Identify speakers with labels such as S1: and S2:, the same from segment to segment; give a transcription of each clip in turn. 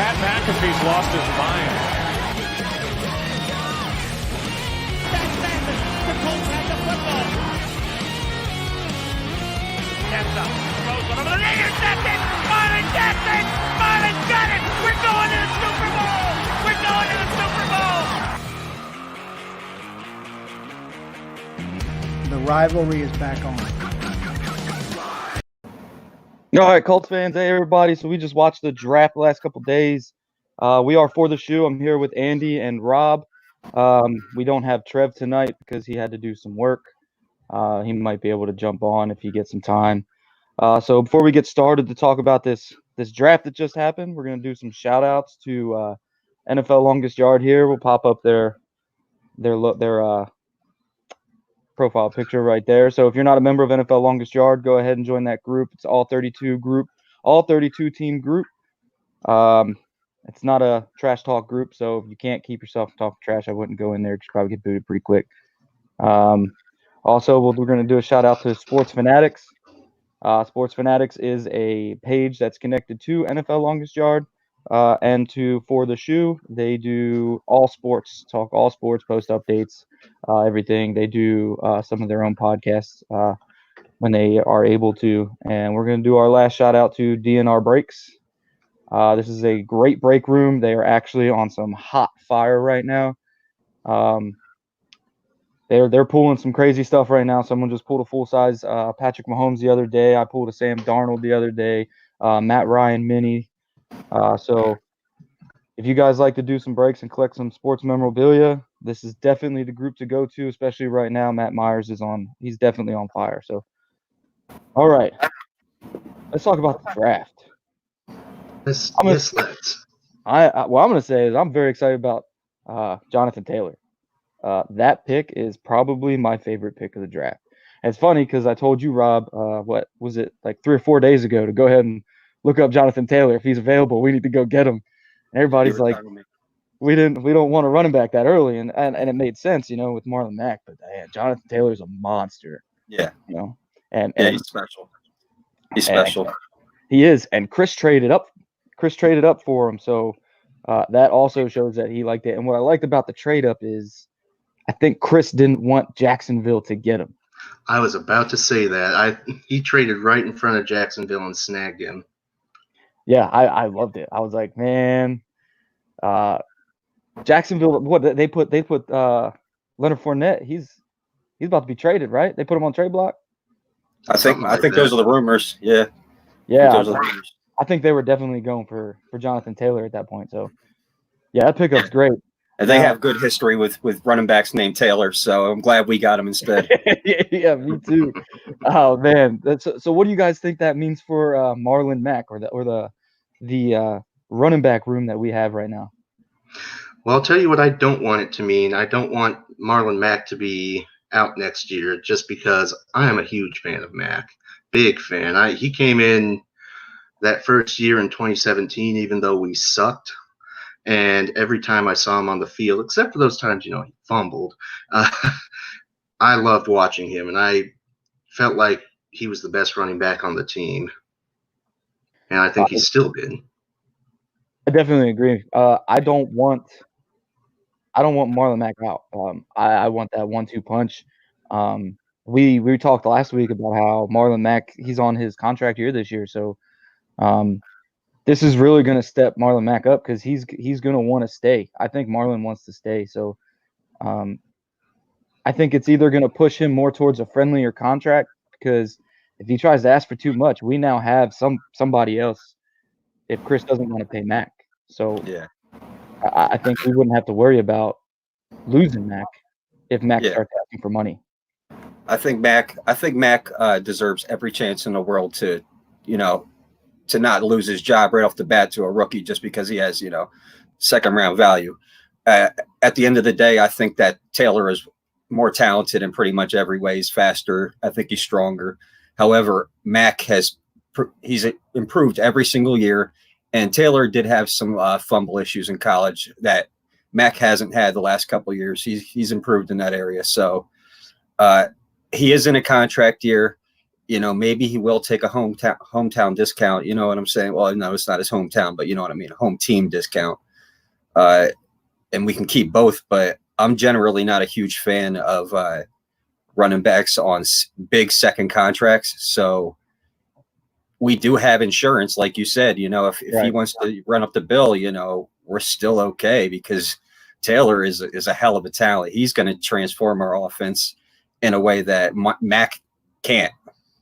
S1: Pat McAfee's lost his mind.
S2: The Colts have the football. Tessa throws one over the intercepted. Marlon Jackson. Marlon got it. We're going to the Super Bowl. We're going to the Super Bowl.
S3: The rivalry is back on.
S4: All right, Colts fans, hey everybody. So we just watched the draft the last couple days. We are For the Shoe. I'm here with Andy and Rob. We don't have Trev tonight because he had to do some work. He might be able to jump on if he gets some time. So before we get started to talk about this draft that just happened, we're going to do some shout outs to NFL Longest Yard here. We'll pop up their profile picture right there. So if you're not a member of NFL Longest Yard, go ahead and join that group. It's all 32 team group. It's not a trash talk group, so if you can't keep yourself from talking trash, I wouldn't go in there. Just probably get booted pretty quick. Also, we're going to do a shout out to Sports Fanatics. Sports Fanatics is a page that's connected to NFL Longest Yard and to For the Shoe. They do all sports, talk all sports, post updates, everything. They do some of their own podcasts when they are able to. And we're going to do our last shout out to DNR Breaks. This is a great break room. They are actually on some hot fire right now. They're pulling some crazy stuff right now. Someone just pulled a full size Patrick Mahomes the other day. I pulled a Sam Darnold the other day. Matt Ryan mini. So if you guys like to do some breaks and collect some sports memorabilia, this is definitely the group to go to, especially right now. Matt Myers he's definitely on fire. So, all right, let's talk about the draft.
S5: Let's.
S4: I'm going to say is I'm very excited about Jonathan Taylor. That pick is probably my favorite pick of the draft. And it's funny because I told you, Rob, what was it, like 3 or 4 days ago, to go ahead and look up Jonathan Taylor. If he's available, we need to go get him. And everybody's like, we don't want to run him back that early. And it made sense, with Marlon Mack. But Jonathan Taylor's a monster.
S6: Yeah.
S4: And
S6: he's special. He's special.
S4: He is. And Chris traded up for him. So that also shows that he liked it. And what I liked about the trade up is I think Chris didn't want Jacksonville to get him.
S5: I was about to say that. He traded right in front of Jacksonville and snagged him.
S4: Yeah, I loved it. I was like, man, Jacksonville. What they put Leonard Fournette. He's about to be traded, right? They put him on trade block.
S6: I think those are the rumors. Yeah.
S4: I think they were definitely going for Jonathan Taylor at that point. So yeah, that pickup's great.
S6: And they have good history with running backs named Taylor, so I'm glad we got him instead.
S4: Yeah, me too. Oh man, so what do you guys think that means for Marlon Mack or the running back room that we have right now?
S5: Well, I'll tell you what I don't want it to mean. I don't want Marlon Mack to be out next year just because I am a huge fan of Mack. Big fan. He came in that first year in 2017, even though we sucked. And every time I saw him on the field, except for those times, he fumbled, I loved watching him. And I felt like he was the best running back on the team. And I think he's still good.
S4: I definitely agree. I don't want Marlon Mack out. I want that 1-2 punch. We talked last week about how Marlon Mack, he's on his contract year this year. So this is really going to step Marlon Mack up because he's going to want to stay. I think Marlon wants to stay. So I think it's either going to push him more towards a friendlier contract because if he tries to ask for too much, we now have somebody else if Chris doesn't want to pay Mack. So
S6: yeah,
S4: I think we wouldn't have to worry about losing Mack if Mack starts asking for money.
S6: I think Mack deserves every chance in the world to not lose his job right off the bat to a rookie just because he has, second round value. At the end of the day, I think that Taylor is more talented in pretty much every way. He's faster. I think he's stronger. However, Mack he's improved every single year, and Taylor did have some fumble issues in college that Mack hasn't had the last couple of years. He's improved in that area. So he is in a contract year. maybe he will take a hometown discount. You know what I'm saying? Well, no, it's not his hometown, but you know what I mean, a home team discount. And we can keep both, but I'm generally not a huge fan of running backs on big second contracts. So we do have insurance, like you said. If he wants to run up the bill, we're still okay, because Taylor is a hell of a talent. He's going to transform our offense in a way that Mac can't.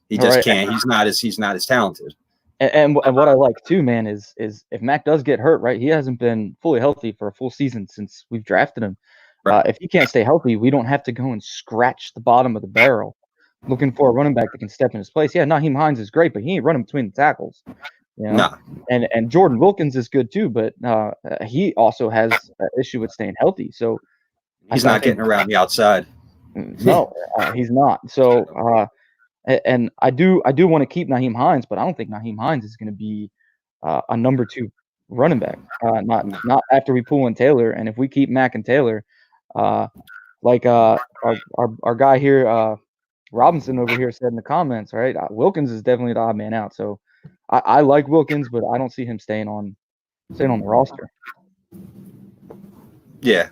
S6: He just can't. He's not as talented.
S4: And what I like too, man, is if Mac does get hurt, right? He hasn't been fully healthy for a full season since we've drafted him. Right. If he can't stay healthy, we don't have to go and scratch the bottom of the barrel looking for a running back that can step in his place. Yeah, Nyheim Hines is great, but he ain't running between the tackles.
S6: No.
S4: And Jordan Wilkins is good too, but he also has an issue with staying healthy. So
S6: he's not getting around the outside.
S4: No, he's not. So and I do want to keep Nyheim Hines, but I don't think Nyheim Hines is going to be a number 2 running back. Not after we pull in Taylor. And if we keep Mac and Taylor, like our guy here, Robinson over here said in the comments, right? Wilkins is definitely the odd man out. So I like Wilkins, but I don't see him staying on the roster.
S6: Yeah,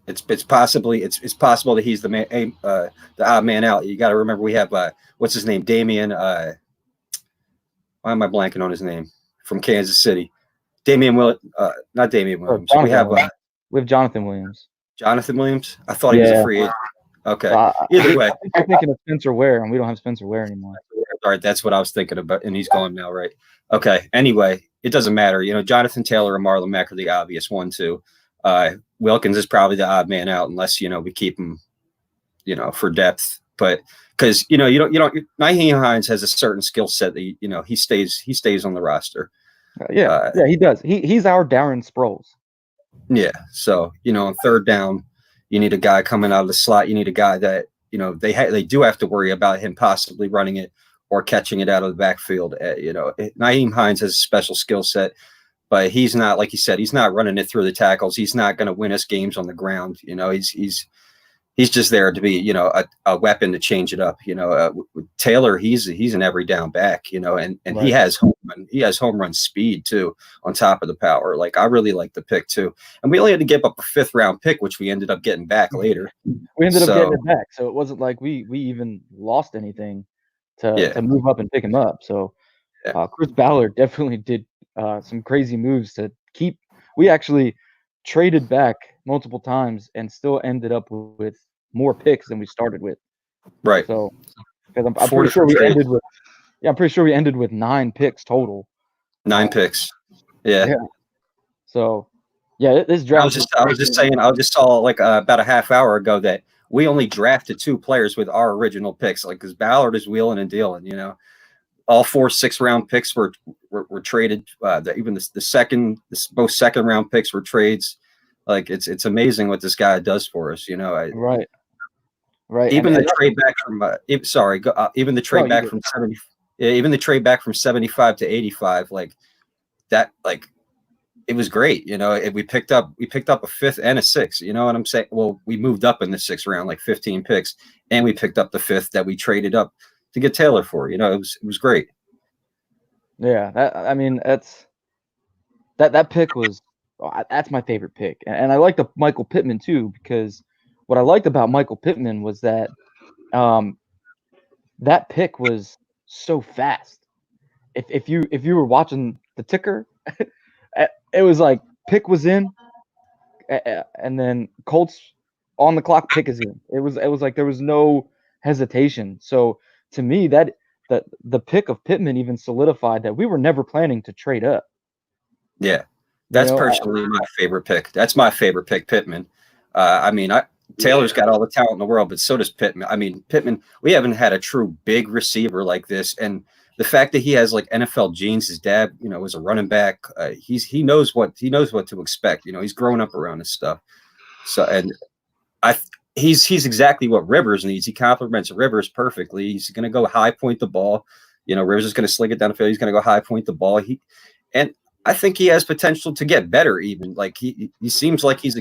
S6: it's possible that he's the odd man out. You got to remember we have what's his name, Damian. Why am I blanking on his name? From Kansas City, not Damian Williams. We have
S4: Jonathan Williams.
S6: Jonathan Williams. I thought he was a free agent. Okay. Either way,
S4: I'm thinking of Spencer Ware, and we don't have Spencer Ware anymore.
S6: All right, that's what I was thinking about, and he's gone now, right? Okay. Anyway, it doesn't matter. Jonathan Taylor and Marlon Mack are the obvious one too. Wilkins is probably the odd man out unless we keep him, for depth. But because Nyheim Hines has a certain skill set that he stays on the roster.
S4: Yeah, he does. He's our Darren Sproles.
S6: Yeah. So on third down, you need a guy coming out of the slot. You need a guy that they do have to worry about him possibly running it or catching it out of the backfield. Nyheim Hines has a special skill set, but he's not, like you said, he's not running it through the tackles. He's not going to win us games on the ground. He's just there to be, a weapon to change it up. Taylor, he's an every down back, and right. He has home run speed too, on top of the power. Like, I really like the pick too. And we only had to give up a 5th round pick, which we ended up getting back later.
S4: We ended up getting it back. So it wasn't like we even lost anything to move up and pick him up. So Chris Ballard definitely did some crazy moves to keep. We actually traded back multiple times and still ended up with more picks than we started with.
S6: Right.
S4: So because I'm pretty sure we ended with 9 picks total.
S6: 9 picks. Yeah.
S4: So this draft.
S6: I was just saying. I just saw about a half hour ago that we only drafted 2 players with our original picks. Because Ballard is wheeling and dealing. All 4 6-round picks were traded. Even both 2nd-round picks were trades. Like, it's amazing what this guy does for us. Right. Even the trade back from even the trade back from 70. Even the trade back from 75 to 85. Like that. Like, it was great. We picked up a 5th and a 6th. You know what I'm saying? Well, we moved up in the 6th round, like 15 picks, and we picked up the 5th that we traded up to get Taylor for. It was great.
S4: Yeah, that pick was that's my favorite pick, and I like the Michael Pittman too, because what I liked about Michael Pittman was that that pick was so fast. If you were watching the ticker, it was like pick was in, and then Colts on the clock, pick is in. It was like there was no hesitation. So to me, that the pick of Pittman even solidified that we were never planning to trade up.
S6: Yeah, that's personally my favorite pick. That's my favorite pick, Pittman. Taylor's got all the talent in the world, but so does Pittman. Pittman, we haven't had a true big receiver like this, and the fact that he has like NFL genes, his dad, was a running back. He knows what to expect. He's growing up around this stuff. So, and he's exactly what Rivers needs. He complements Rivers perfectly. He's going to go high point the ball. Rivers is going to sling it down the field. He's going to go high point the ball. And I think he has potential to get better. Even like he seems like he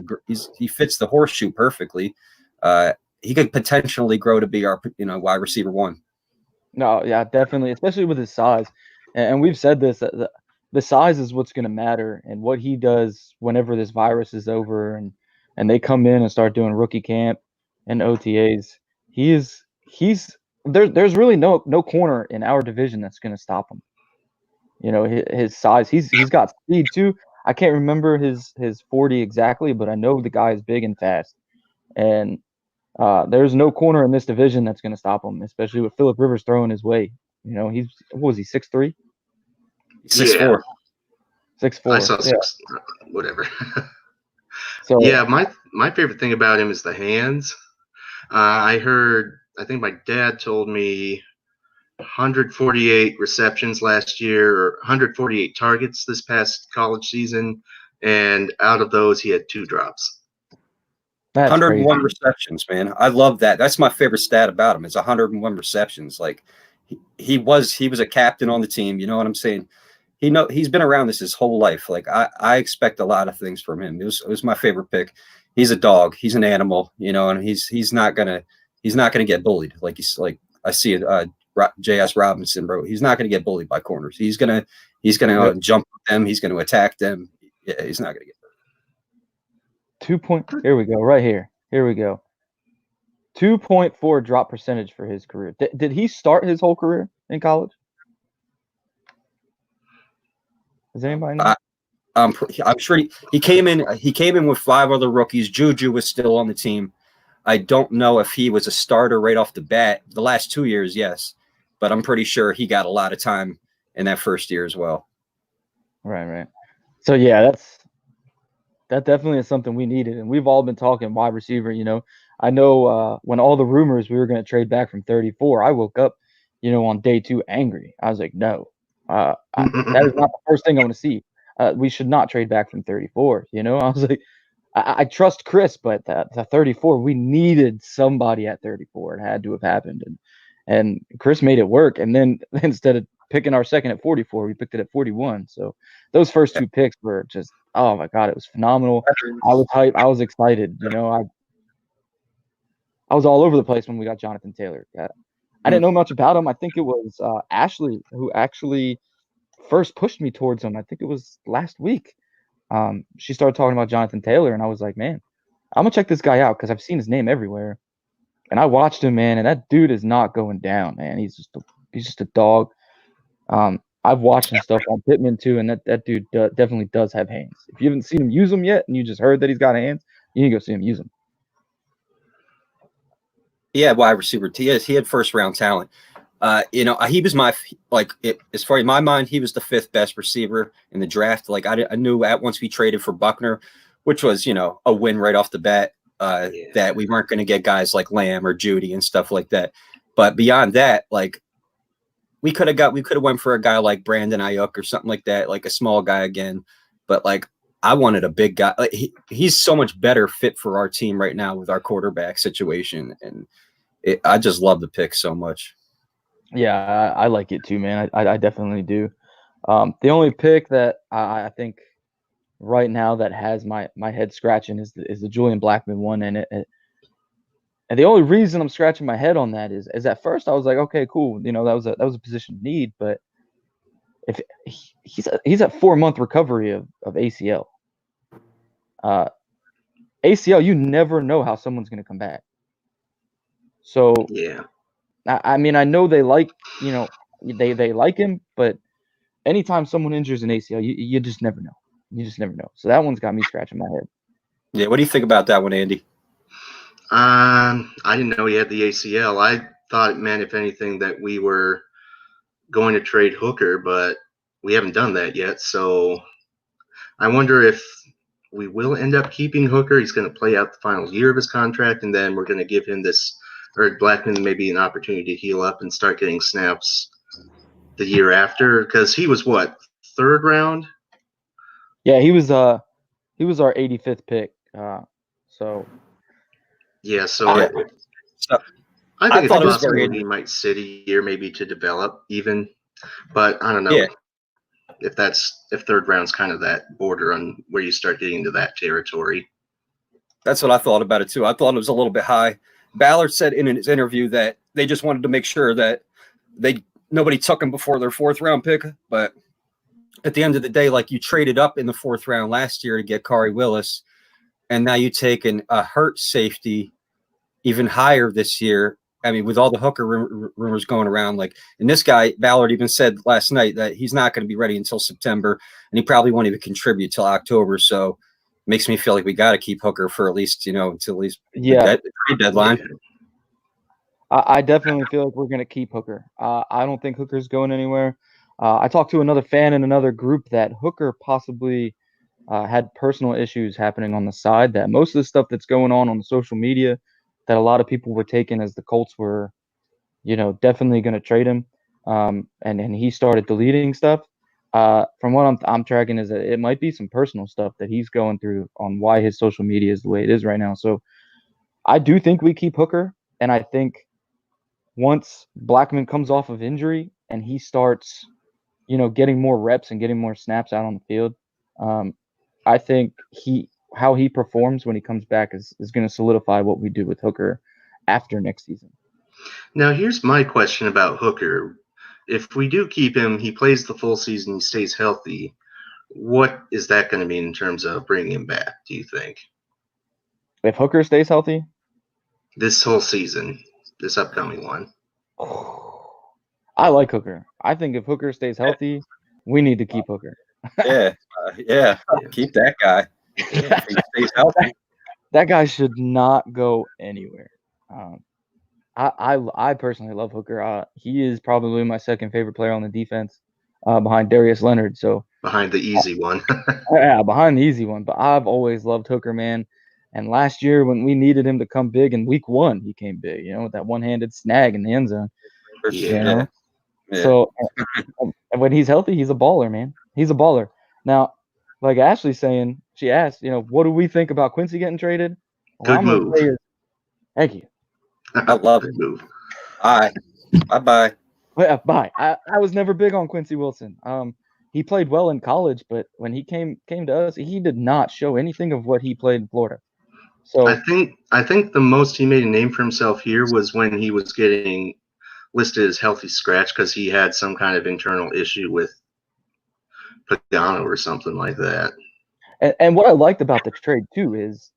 S6: fits the horseshoe perfectly. He could potentially grow to be our wide receiver 1.
S4: No, yeah, definitely, especially with his size. And we've said this that the size is what's going to matter, and what he does whenever this virus is over, and they come in and start doing rookie camp and OTAs. He's there's really no corner in our division that's going to stop him. You know, his size. He's got speed too. I can't remember his 40 exactly, but I know the guy is big and fast. And there's no corner in this division that's going to stop him, especially with Phillip Rivers throwing his way. You know, he's what was he 6'3",
S6: 6'4".
S4: 6'4".
S5: I saw
S4: Yeah.
S5: six, whatever.
S4: So
S5: Yeah, my favorite thing about him is the hands. I think my dad told me 148 receptions last year, or 148 targets this past college season, and out of those, he had 2 drops.
S4: that's
S6: 101
S4: crazy.
S6: receptions, man. I love that. That's my favorite stat about him. Is 101 receptions. Like he was a captain on the team. You know what I'm saying? He's been around this his whole life. Like I expect a lot of things from him. It was my favorite pick. He's a dog. He's an animal. You know, and he's not gonna get bullied. Like I see it. J.S. Robinson, bro. He's not gonna get bullied by corners. He's gonna jump them. He's gonna attack them. Yeah, he's not gonna get.
S4: 2 point. Here we go. Right here. Here we go. 2.4 drop percentage for his career. Did he start his whole career in college? Does anybody know?
S6: I'm sure he came in. He came in with 5 other rookies. Juju was still on the team. I don't know if he was a starter right off the bat. The last 2 years, yes, but I'm pretty sure he got a lot of time in that first year as well.
S4: Right. So yeah, that definitely is something we needed, and we've all been talking wide receiver. You know, I know when all the rumors we were going to trade back from 34, I woke up, you know, on day 2 angry. I was like, no, that is not the first thing I want to see. We should not trade back from 34. You know, I was like, I trust Chris, but the 34, we needed somebody at 34. It had to have happened, and Chris made it work. And then instead of picking our second at 44, we picked it at 41. So those first 2 picks were just, oh my God, it was phenomenal. I was hyped. I was excited. You know, I was all over the place when we got Jonathan Taylor. I didn't know much about him. I think it was Ashley who actually first pushed me towards him. I think it was last week. She started talking about Jonathan Taylor, and I was like, man, I'm gonna check this guy out because I've seen his name everywhere. And I watched him, man, and that dude is not going down, man. He's just a dog. I've watched some stuff on Pittman too, and that dude definitely does have hands. If you haven't seen him use them yet, and you just heard that he's got hands, you need to go see him use them.
S6: Yeah, wide receiver. He had first round talent. You know, he was as far as my mind, he was the 5th best receiver in the draft. Like I knew at once we traded for Buckner, which was, you know, a win right off the bat, that we weren't going to get guys like Lamb or Judy and stuff like that. But beyond that, like we could have went for a guy like Brandon Ayuk or something like that, like a small guy again. But like I wanted a big guy. Like, he's so much better fit for our team right now with our quarterback situation, and I just love the pick so much.
S4: Yeah, I like it too, man. I definitely do. The only pick that I think right now that has my head scratching is the Julian Blackmon one, and the only reason I'm scratching my head on that is at first I was like, okay, cool, you know, that was a position of need, but if he's at 4-month recovery of ACL. ACL, you never know how someone's going to come back. So
S5: Yeah.
S4: I mean, I know they like, you know, they like him, but anytime someone injures an ACL, you just never know. You just never know. So that one's got me scratching my head.
S6: Yeah, what do you think about that one, Andy?
S5: I didn't know he had the ACL. I thought it meant, if anything, that we were going to trade Hooker, but we haven't done that yet. So I wonder if we will end up keeping Hooker. He's going to play out the final year of his contract, and then we're going to give him Blackmon maybe an opportunity to heal up and start getting snaps the year after, because he was what, 3rd round?
S4: Yeah, he was our 85th pick. So
S5: yeah, so
S6: I
S5: think it's
S6: thought it was
S5: possible
S6: very
S5: he might sit a year maybe to develop even, but I don't know.
S6: Yeah.
S5: If 3rd round's kind of that border on where you start getting into that territory.
S6: That's what I thought about it too. I thought it was a little bit high. Ballard said in his interview that they just wanted to make sure that nobody took him before their 4th round pick, but at the end of the day, like you traded up in the 4th round last year to get Kari Willis, and now you take a hurt safety even higher this year. I mean, with all the Hooker rumors going around, like, and this guy Ballard even said last night that he's not going to be ready until September, and he probably won't even contribute till October. So, it makes me feel like we got to keep Hooker for at least until at least the trade deadline.
S4: I definitely feel like we're going to keep Hooker. I don't think Hooker's going anywhere. I talked to another fan in another group that Hooker possibly had personal issues happening on the side, that most of the stuff that's going on the social media that a lot of people were taking as the Colts were, definitely going to trade him. And he started deleting stuff. From what I'm tracking is that it might be some personal stuff that he's going through on why his social media is the way it is right now. So I do think we keep Hooker. And I think once Blackman comes off of injury and he starts, getting more reps and getting more snaps out on the field, I think how he performs when he comes back is going to solidify what we do with Hooker after next season.
S5: Now, here's my question about Hooker. If we do keep him, he plays the full season, he stays healthy. What is that going to mean in terms of bringing him back, do you think?
S4: If Hooker stays healthy?
S5: This whole season, this upcoming one.
S4: I like Hooker. I think if Hooker stays healthy, we need to keep Hooker.
S6: Yeah, keep that guy. If he stays healthy.
S4: That guy should not go anywhere. I personally love Hooker. He is probably my second favorite player on the defense, behind Darius Leonard. So
S5: behind the easy one.
S4: Yeah, behind the easy one. But I've always loved Hooker, man. And last year when we needed him to come big in week 1, he came big. With that one-handed snag in the end zone.
S6: Yeah.
S4: So when he's healthy, he's a baller, man. He's a baller. Now, like Ashley's saying, she asked, what do we think about Quincy getting traded?
S5: Good move.
S4: Thank you.
S6: I love it.
S5: Move.
S6: Bye. Bye.
S4: Bye. I was never big on Quincy Wilson. He played well in college, but when he came to us, he did not show anything of what he played in Florida. So
S5: I think the most he made a name for himself here was when he was getting listed as healthy scratch because he had some kind of internal issue with Pagano or something like that.
S4: And what I liked about the trade too is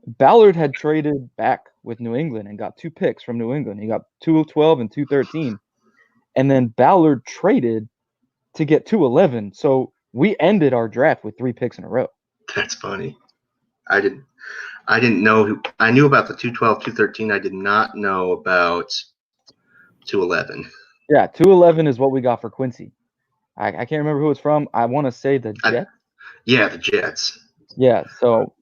S4: Ballard had traded back with New England and got 2 picks from New England. He got 212 and 213. And then Ballard traded to get 211. So we ended our draft with 3 picks in a row.
S5: That's funny. I didn't know. I knew about the 212, 213. I did not know about 211.
S4: Yeah, 211 is what we got for Quincy. I can't remember who it's from. I want to say the Jets.
S5: The Jets.
S4: Yeah, so.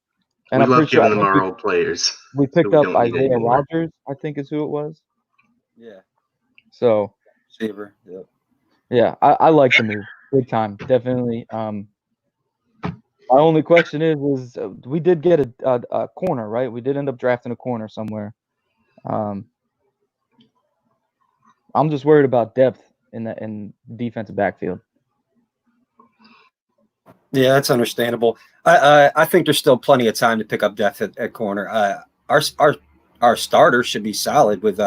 S4: And
S5: we love giving them our old players.
S4: We picked up Isaiah Rodgers, I think is who it was.
S6: Yeah.
S4: So.
S6: Saber. Yep.
S4: Yeah, I like the move. Big time. Definitely. My only question is we did get a corner, right? We did end up drafting a corner somewhere. I'm just worried about depth in defensive backfield.
S6: Yeah, that's understandable. I think there's still plenty of time to pick up depth at corner. Our starters should be solid with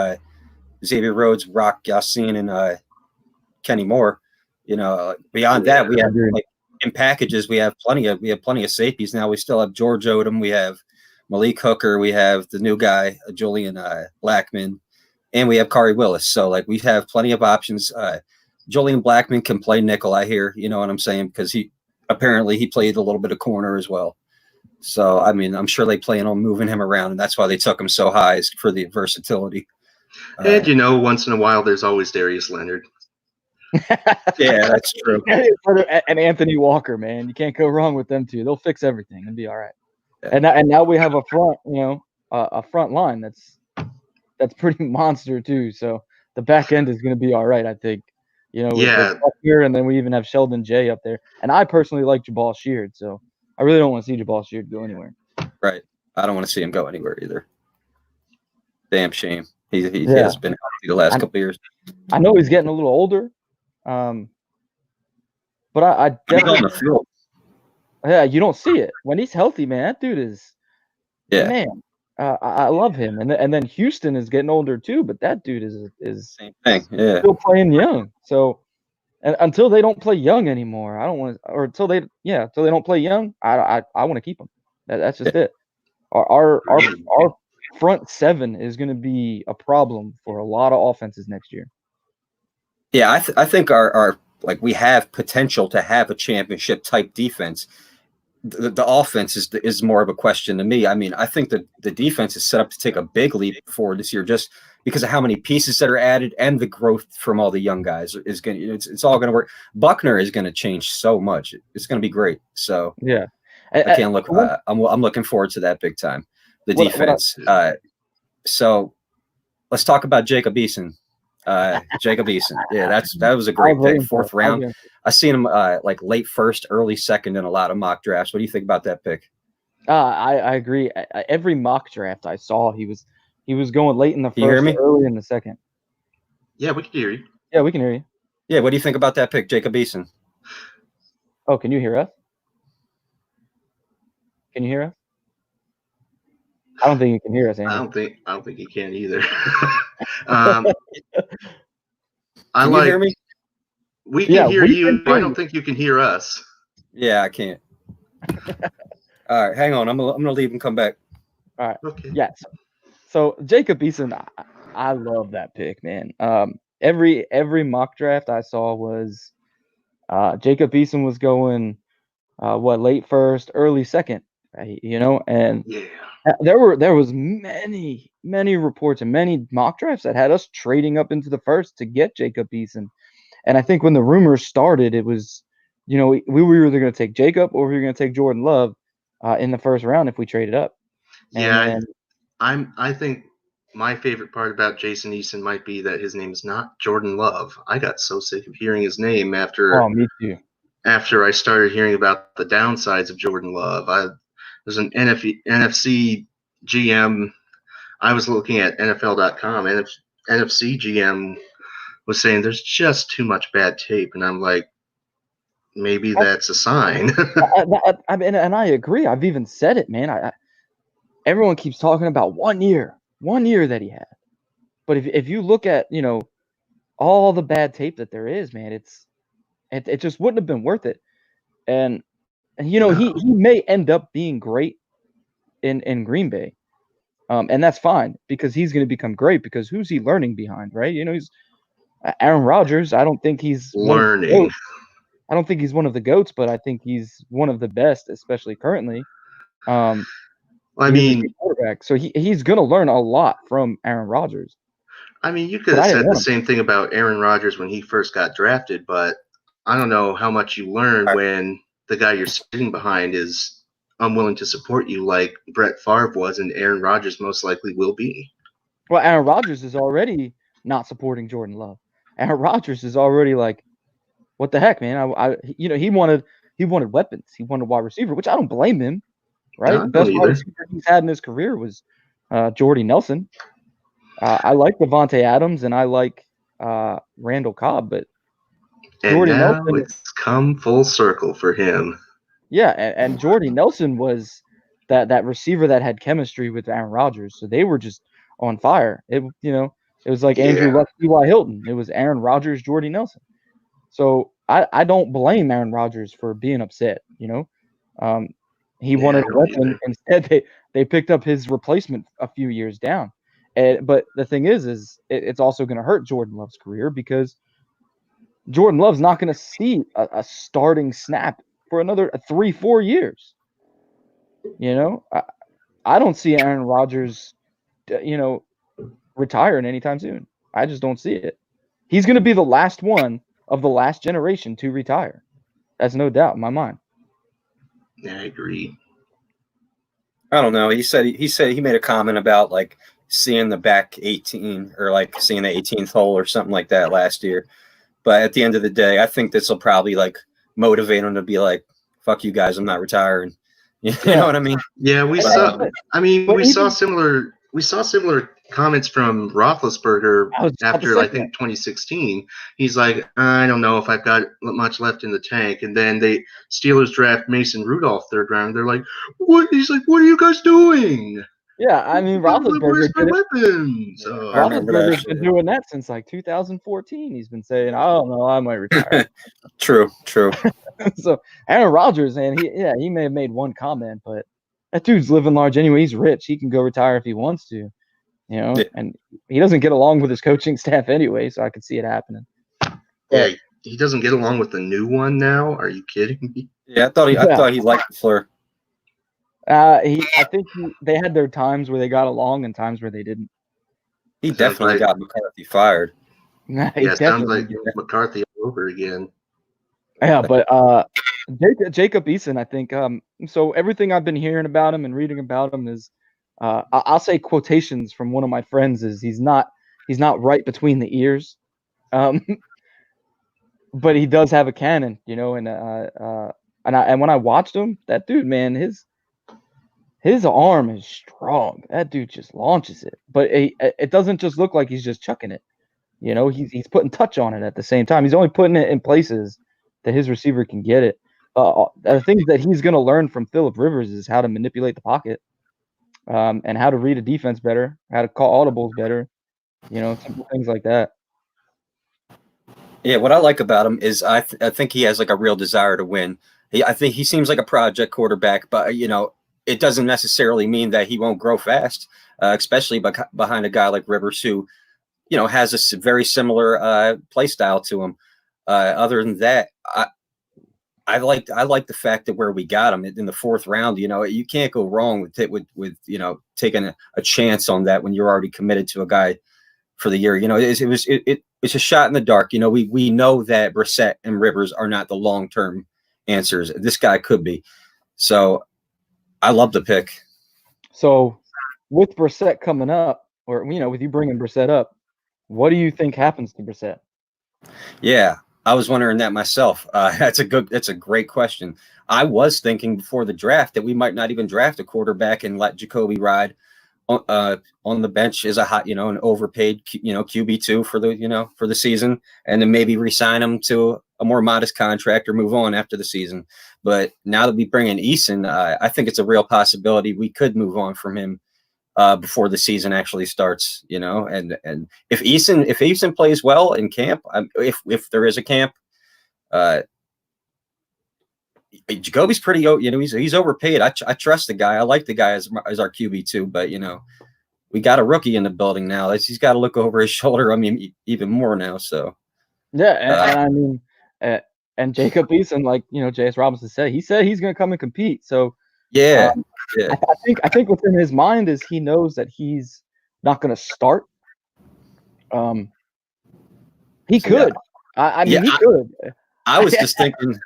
S6: Xavier Rhodes, Rock Yassin, and Kenny Moore. Beyond that, we have in packages. We have plenty of safeties now. We still have George Odom. We have Malik Hooker. We have the new guy Julian Blackman, and we have Kari Willis. So we have plenty of options. Julian Blackman can play nickel. I hear, you know what I'm saying, because he played a little bit of corner as well. So I mean, I'm sure they plan on moving him around, and that's why they took him so high, is for the versatility.
S5: And once in a while, there's always Darius Leonard.
S6: Yeah, that's true.
S4: And Anthony Walker, man, you can't go wrong with them two. They'll fix everything and be all right. Yeah. And now we have a front, a front line that's pretty monster too. So the back end is going to be all right, I think. Here, and then we even have Sheldon J up there. And I personally like Jabal Sheard, so I really don't want to see Jabal Sheard go anywhere.
S6: Right. I don't want to see him go anywhere either. Damn shame. He has been healthy the last couple of years.
S4: I know he's getting a little older. But I definitely – yeah, you don't see it. When he's healthy, man, that dude is – man. I love him, and then Houston is getting older too, but that dude is
S6: Same thing. Yeah.
S4: still playing young. So and until they don't play young anymore, I don't want to, or until they don't play young, I want to keep them. That's just it. Our front seven is going to be a problem for a lot of offenses next year.
S6: Yeah, I think our like we have potential to have a championship type defense. The offense is more of a question to me. I mean, I think that the defense is set up to take a big leap forward this year just because of how many pieces that are added and the growth from all the young guys is going to, it's all going to work. Buckner is going to change so much. It's going to be great. So
S4: yeah,
S6: I can't look. I'm looking forward to that big time. The defense. So let's talk about Jacob Eason. Jacob Eason. Yeah, that was a great pick. Fourth round. I seen him like late first, early second in a lot of mock drafts. What do you think about that pick?
S4: I agree. Every mock draft I saw, he was going late in the
S6: Can you hear
S4: first,
S6: me?
S4: early in the second.
S5: Yeah, we can hear you.
S4: Yeah, we can hear you.
S6: Yeah, what do you think about that pick, Jacob Eason?
S4: Oh, can you hear us? Can you hear us? I don't think you can hear us, Andy.
S5: I don't think you can either.
S6: Can you hear me?
S5: We can hear you. I don't think you can hear us.
S6: Yeah, I can't. All right, hang on. I'm gonna leave and come back.
S4: All right.
S5: Okay.
S4: Yeah. So Jacob Eason, I love that pick, man. Every mock draft I saw was Jacob Eason was going late first, early second, and
S5: Yeah.
S4: there was many reports and many mock drafts that had us trading up into the first to get Jacob Eason. And I think when the rumors started, it was, we were either going to take Jacob or we were going to take Jordan Love in the first round if we traded up.
S5: Yeah, I think my favorite part about Jason Eason might be that his name is not Jordan Love. I got so sick of hearing his name after.
S4: Oh, me too.
S5: After I started hearing about the downsides of Jordan Love, there's an NFC GM. I was looking at NFL.com, and NFC GM was saying there's just too much bad tape, and I'm like, maybe that's a sign.
S4: I mean, and I agree. I've even said it, man. Everyone keeps talking about 1 year that he had, but if you look at all the bad tape that there is, man, it just wouldn't have been worth it. And
S5: No.
S4: he may end up being great in Green Bay, and that's fine because he's going to become great because who's he learning behind, right? He's Aaron Rodgers. I don't think he's
S5: learning.
S4: I don't think he's one of the GOATs, but I think he's one of the best, especially currently.
S5: I mean,
S4: quarterback, so he's going to learn a lot from Aaron Rodgers.
S5: I mean, you could have said the same thing about Aaron Rodgers when he first got drafted, but I don't know how much you learn when the guy you're sitting behind is unwilling to support you like Brett Favre was, and Aaron Rodgers most likely will be.
S4: Well, Aaron Rodgers is already not supporting Jordan Love. Aaron Rodgers is already like, what the heck, man? He wanted weapons. He wanted wide receiver, which I don't blame him. Right, the best wide receiver he's had in his career was Jordy Nelson. I like Devontae Adams and I like Randall Cobb, but
S5: Jordy Nelson, it's come full circle for him.
S4: Yeah, and Jordy Nelson was that receiver that had chemistry with Aaron Rodgers, so they were just on fire. It was like Andrew Luck, T.Y. Hilton. It was Aaron Rodgers, Jordy Nelson. So I don't blame Aaron Rodgers for being upset. He wanted a weapon. Instead, they picked up his replacement a few years down. But the thing is it's also going to hurt Jordan Love's career because Jordan Love's not going to see a starting snap for another 3-4 years. I don't see Aaron Rodgers, retiring anytime soon. I just don't see it. He's going to be the last one of the last generation to retire. That's no doubt in my mind.
S5: Yeah, I agree.
S6: I don't know. He said he made a comment about like seeing the back 18 or like seeing the 18th hole or something like that last year. But at the end of the day, I think this will probably like motivate him to be like, "Fuck you guys, I'm not retiring." You know what I mean?
S5: Yeah, we saw. I mean, we saw similar comments from Roethlisberger after I think 2016. He's like, I don't know if I've got much left in the tank. And then Steelers draft Mason Rudolph third round. They're like, what? He's like, what are you guys doing?
S4: Yeah, I mean
S5: Where's
S4: Roethlisberger
S5: my
S4: did it.
S5: weapons?
S6: I remember that
S4: Roethlisberger's
S6: shit.
S4: been doing that since like 2014. He's been saying, "I don't know, I might retire."
S6: True.
S4: So Aaron Rodgers, man, he may have made one comment, but that dude's living large anyway. He's rich. He can go retire if he wants to,
S6: Yeah.
S4: and he doesn't get along with his coaching staff anyway, so I could see it happening.
S5: Yeah, he doesn't get along with the new one now. Are you kidding me?
S6: Yeah, I thought he liked LaFleur.
S4: I think they had their times where they got along and times where they didn't.
S6: He
S5: Sounds
S6: definitely
S5: like-
S6: got McCarthy fired.
S4: He
S5: Yeah, it sounds
S4: definitely
S5: like
S4: did.
S5: McCarthy all over again.
S4: Yeah, but Jacob Eason, I think. So everything I've been hearing about him and reading about him is, I'll say quotations from one of my friends is he's not right between the ears, but he does have a cannon, and when I watched him, that dude, man, his arm is strong. That dude just launches it, but it doesn't just look like he's just chucking it. He's putting touch on it at the same time. He's only putting it in places that his receiver can get it. The things that he's going to learn from Phillip Rivers is how to manipulate the pocket, and how to read a defense better, how to call audibles better, simple things like that.
S6: Yeah, what I like about him is I think he has like a real desire to win. I think he seems like a project quarterback, but it doesn't necessarily mean that he won't grow fast, especially behind a guy like Rivers who, has a very similar play style to him. Other than that, I like the fact that where we got him in the fourth round, you can't go wrong with it with taking a chance on that when you're already committed to a guy for the year. It's a shot in the dark. We know that Brissett and Rivers are not the long-term answers. This guy could be. So I love the pick.
S4: So with Brissett coming up, or with you bringing Brissett up, what do you think happens to Brissett?
S6: Yeah, I was wondering that myself. That's a great question. I was thinking before the draft that we might not even draft a quarterback and let Jacoby ride on the bench as a hot, an overpaid, QB2 for the season, and then maybe re-sign him to a more modest contract or move on after the season. But now that we bring in Eason, I think it's a real possibility we could move on from him before the season actually starts. And if Eason plays well in camp, if there is a camp, Jacoby's pretty, he's overpaid. I trust the guy. I like the guy as our QB2, but we got a rookie in the building now. He's got to look over his shoulder. I mean, even more now. So
S4: yeah, and Jacob Eason, like J.S. Robinson said he's going to come and compete. So
S6: yeah.
S4: I think within his mind is he knows that he's not going to start. He could. I mean, he could.
S6: I was just thinking.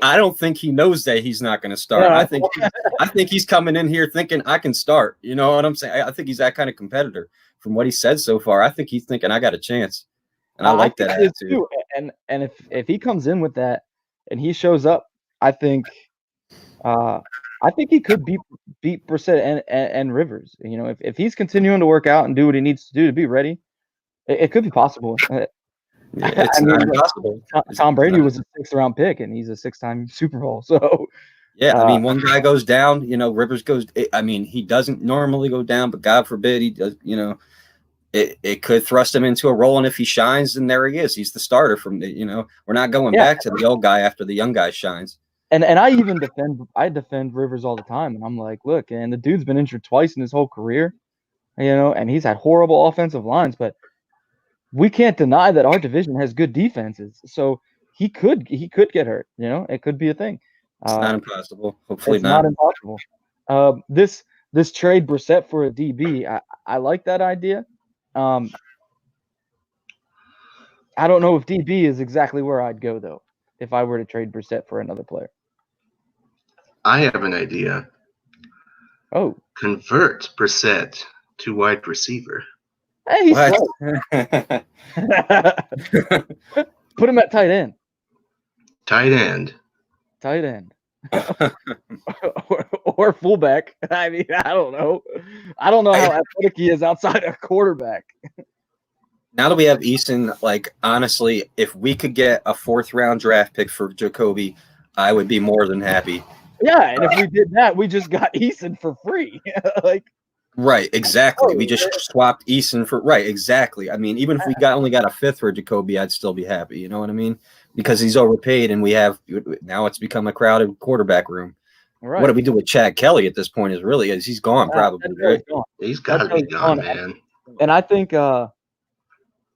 S6: I don't think he knows that he's not going to start.
S4: Yeah.
S6: I think he's coming in here thinking I can start. You know what I'm saying? I think he's that kind of competitor. From what he said so far, I think he's thinking I got a chance, and I like that attitude.
S4: Too. And if he comes in with that and he shows up, I think he could beat Brissett and Rivers. If he's continuing to work out and do what he needs to do to be ready, it could be possible.
S6: It's not impossible.
S4: Tom Brady was a 6th round pick, and he's a 6-time Super Bowl. So
S6: yeah, I mean, one guy goes down, Rivers goes. I mean, he doesn't normally go down, but God forbid he does. It could thrust him into a role, and if he shines, then there he is. He's the starter from the. We're not going back to the old guy after the young guy shines.
S4: And I even defend Rivers all the time, and I'm like, look, and the dude's been injured twice in his whole career, and he's had horrible offensive lines, but we can't deny that our division has good defenses. So he could get hurt. It could be a thing.
S6: It's not impossible. Hopefully
S4: it's not impossible. This trade Brissett for a DB, I like that idea. I don't know if DB is exactly where I'd go though. If I were to trade Brissett for another player,
S5: I have an idea.
S4: Oh,
S5: convert Brissett to wide receiver.
S4: Hey, he's put him at tight end.
S5: Tight end.
S4: or fullback. I mean, I don't know. I don't know how athletic he is outside a quarterback.
S6: Now that we have Eason, honestly, if we could get a 4th round draft pick for Jacoby, I would be more than happy.
S4: Yeah, and if we did that, we just got Eason for free. Like,
S6: Right, exactly. We just swapped Eason for right, exactly. I mean, even if we only got a fifth for Jacoby, I'd still be happy. You know what I mean? Because he's overpaid, and we have now it's become a crowded quarterback room.
S4: right.
S6: What do we do with Chad Kelly at this point? Is he's gone probably, right?
S5: He's got to be gone, man.
S4: And I think,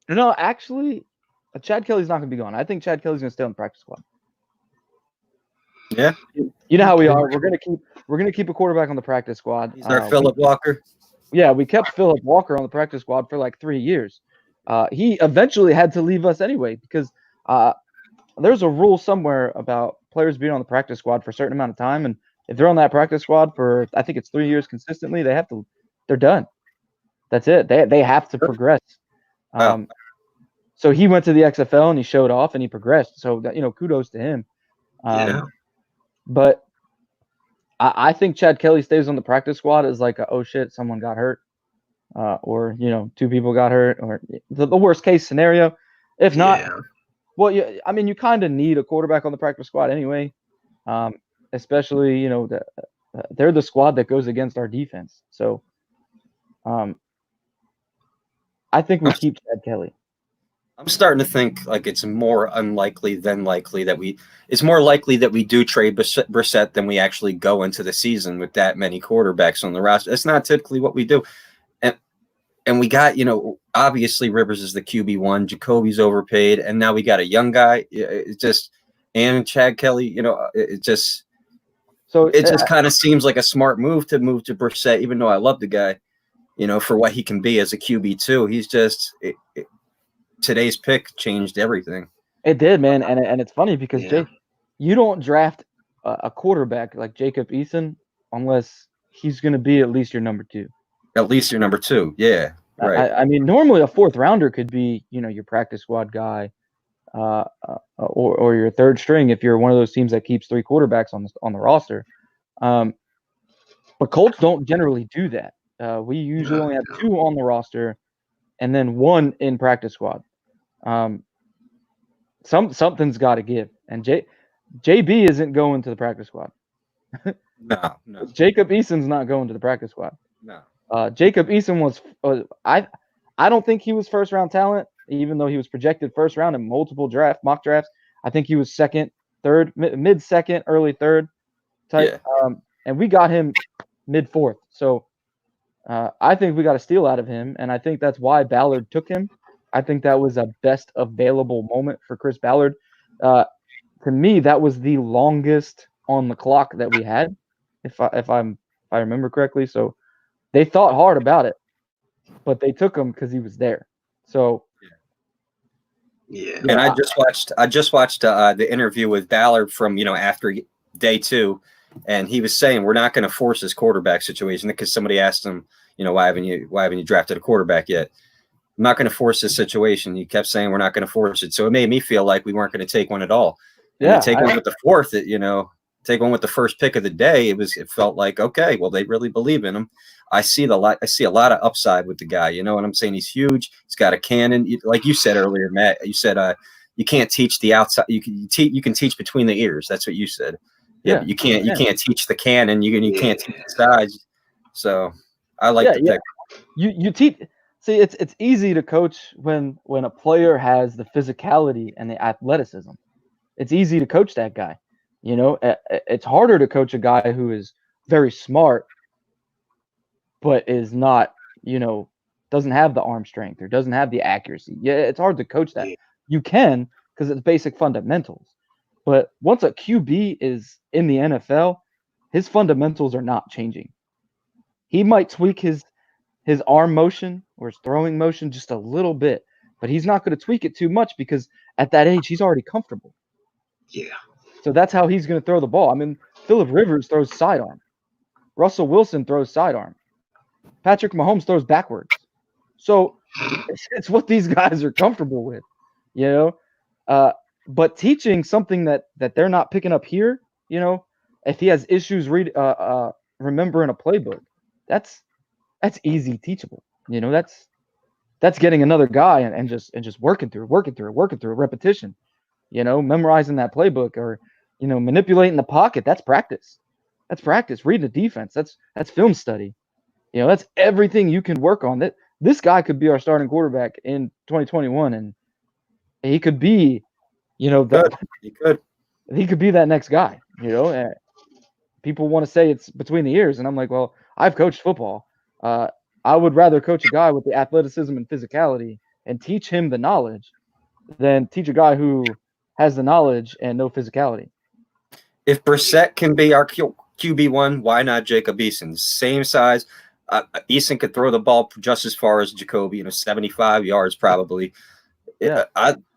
S4: actually, Chad Kelly's not going to be gone. I think Chad Kelly's going to stay on the practice squad.
S6: Yeah,
S4: you know how we are. We're gonna keep a quarterback on the practice squad.
S6: He's our Philip Walker.
S4: Yeah, we kept Philip Walker on the practice squad for like 3 years. He eventually had to leave us anyway because there's a rule somewhere about players being on the practice squad for a certain amount of time, and if they're on that practice squad for I think it's 3 years consistently, they're done. That's it. They have to progress. So he went to the XFL and he showed off and he progressed. So kudos to him.
S5: Yeah.
S4: But I think Chad Kelly stays on the practice squad as like oh shit, someone got hurt, or 2 people got hurt, or the worst case scenario. If not, well, you kind of need a quarterback on the practice squad anyway, especially they're the squad that goes against our defense. So, I think we keep Chad Kelly.
S6: I'm starting to think like it's more unlikely than likely that it's more likely that we do trade Brissett than we actually go into the season with that many quarterbacks on the roster. That's not typically what we do. And we got, obviously Rivers is the QB1, Jacoby's overpaid, and now we got a young guy. And Chad Kelly, it just kind of seems like a smart move to Brissett, even though I love the guy, for what he can be as a QB2. He's just today's pick changed everything.
S4: It did, man, and it's funny because Jake, you don't draft a quarterback like Jacob Eason unless he's going to be at least your number 2.
S6: At least your number 2, yeah, right.
S4: I mean, normally a 4th rounder could be, your practice squad guy, or your 3rd string if you're one of those teams that keeps 3 quarterbacks on the roster. But Colts don't generally do that. We usually only have 2 on the roster, and then 1 in practice squad. Something's got to give, and JB isn't going to the practice squad.
S6: No.
S4: Jacob Eason's not going to the practice squad.
S6: No.
S4: Jacob Eason was I don't think he was 1st round talent, even though he was projected 1st round in multiple mock drafts. I think he was 2nd, 3rd, mid 2nd, early 3rd type.
S6: Yeah.
S4: And we got him mid 4th. So I think we got a steal out of him, and I think that's why Ballard took him. I think that was a best available moment for Chris Ballard. To me, that was the longest on the clock that we had, if I remember correctly. So they thought hard about it, but they took him because he was there. So
S5: yeah.
S6: And I just watched the interview with Ballard from after day 2, and he was saying we're not going to force this quarterback situation because somebody asked him, why haven't you drafted a quarterback yet? I'm not going to force this situation. He kept saying we're not going to force it, so it made me feel like we weren't going to take one at all. And take one with the 4th, take one with the 1st pick of the day. It felt like okay, well they really believe in him. I see a lot of upside with the guy. You know what I'm saying? He's huge. He's got a cannon. Like you said earlier, Matt. You said you can't teach the outside. You can teach between the ears. That's what you said. Yeah. You can't teach the cannon. You can't teach the sides. So I like the pick.
S4: You teach. See, it's easy to coach when a player has the physicality and the athleticism. It's easy to coach that guy. It's harder to coach a guy who is very smart, but is not, doesn't have the arm strength or doesn't have the accuracy. Yeah, it's hard to coach that. You can because it's basic fundamentals. But once a QB is in the NFL, his fundamentals are not changing. He might tweak his arm motion or his throwing motion just a little bit, but he's not going to tweak it too much because at that age, he's already comfortable.
S5: Yeah.
S4: So that's how he's going to throw the ball. I mean, Phillip Rivers throws sidearm. Russell Wilson throws sidearm. Patrick Mahomes throws backwards. So it's what these guys are comfortable with, but teaching something that they're not picking up here, if he has issues remembering a playbook, that's easy teachable. That's getting another guy and just working through repetition, memorizing that playbook or, manipulating the pocket. That's practice. That's practice. Reading a defense. That's film study. That's everything you can work on. This guy could be our starting quarterback in 2021, and he could be,
S6: He could.
S4: he could be that next guy. And people want to say it's between the ears, and I'm like, well, I've coached football. I would rather coach a guy with the athleticism and physicality and teach him the knowledge than teach a guy who has the knowledge and no physicality.
S6: If Brissett can be our QB1, why not Jacob Eason? Same size. Eason could throw the ball just as far as Jacoby, 75 yards probably.
S4: Yeah.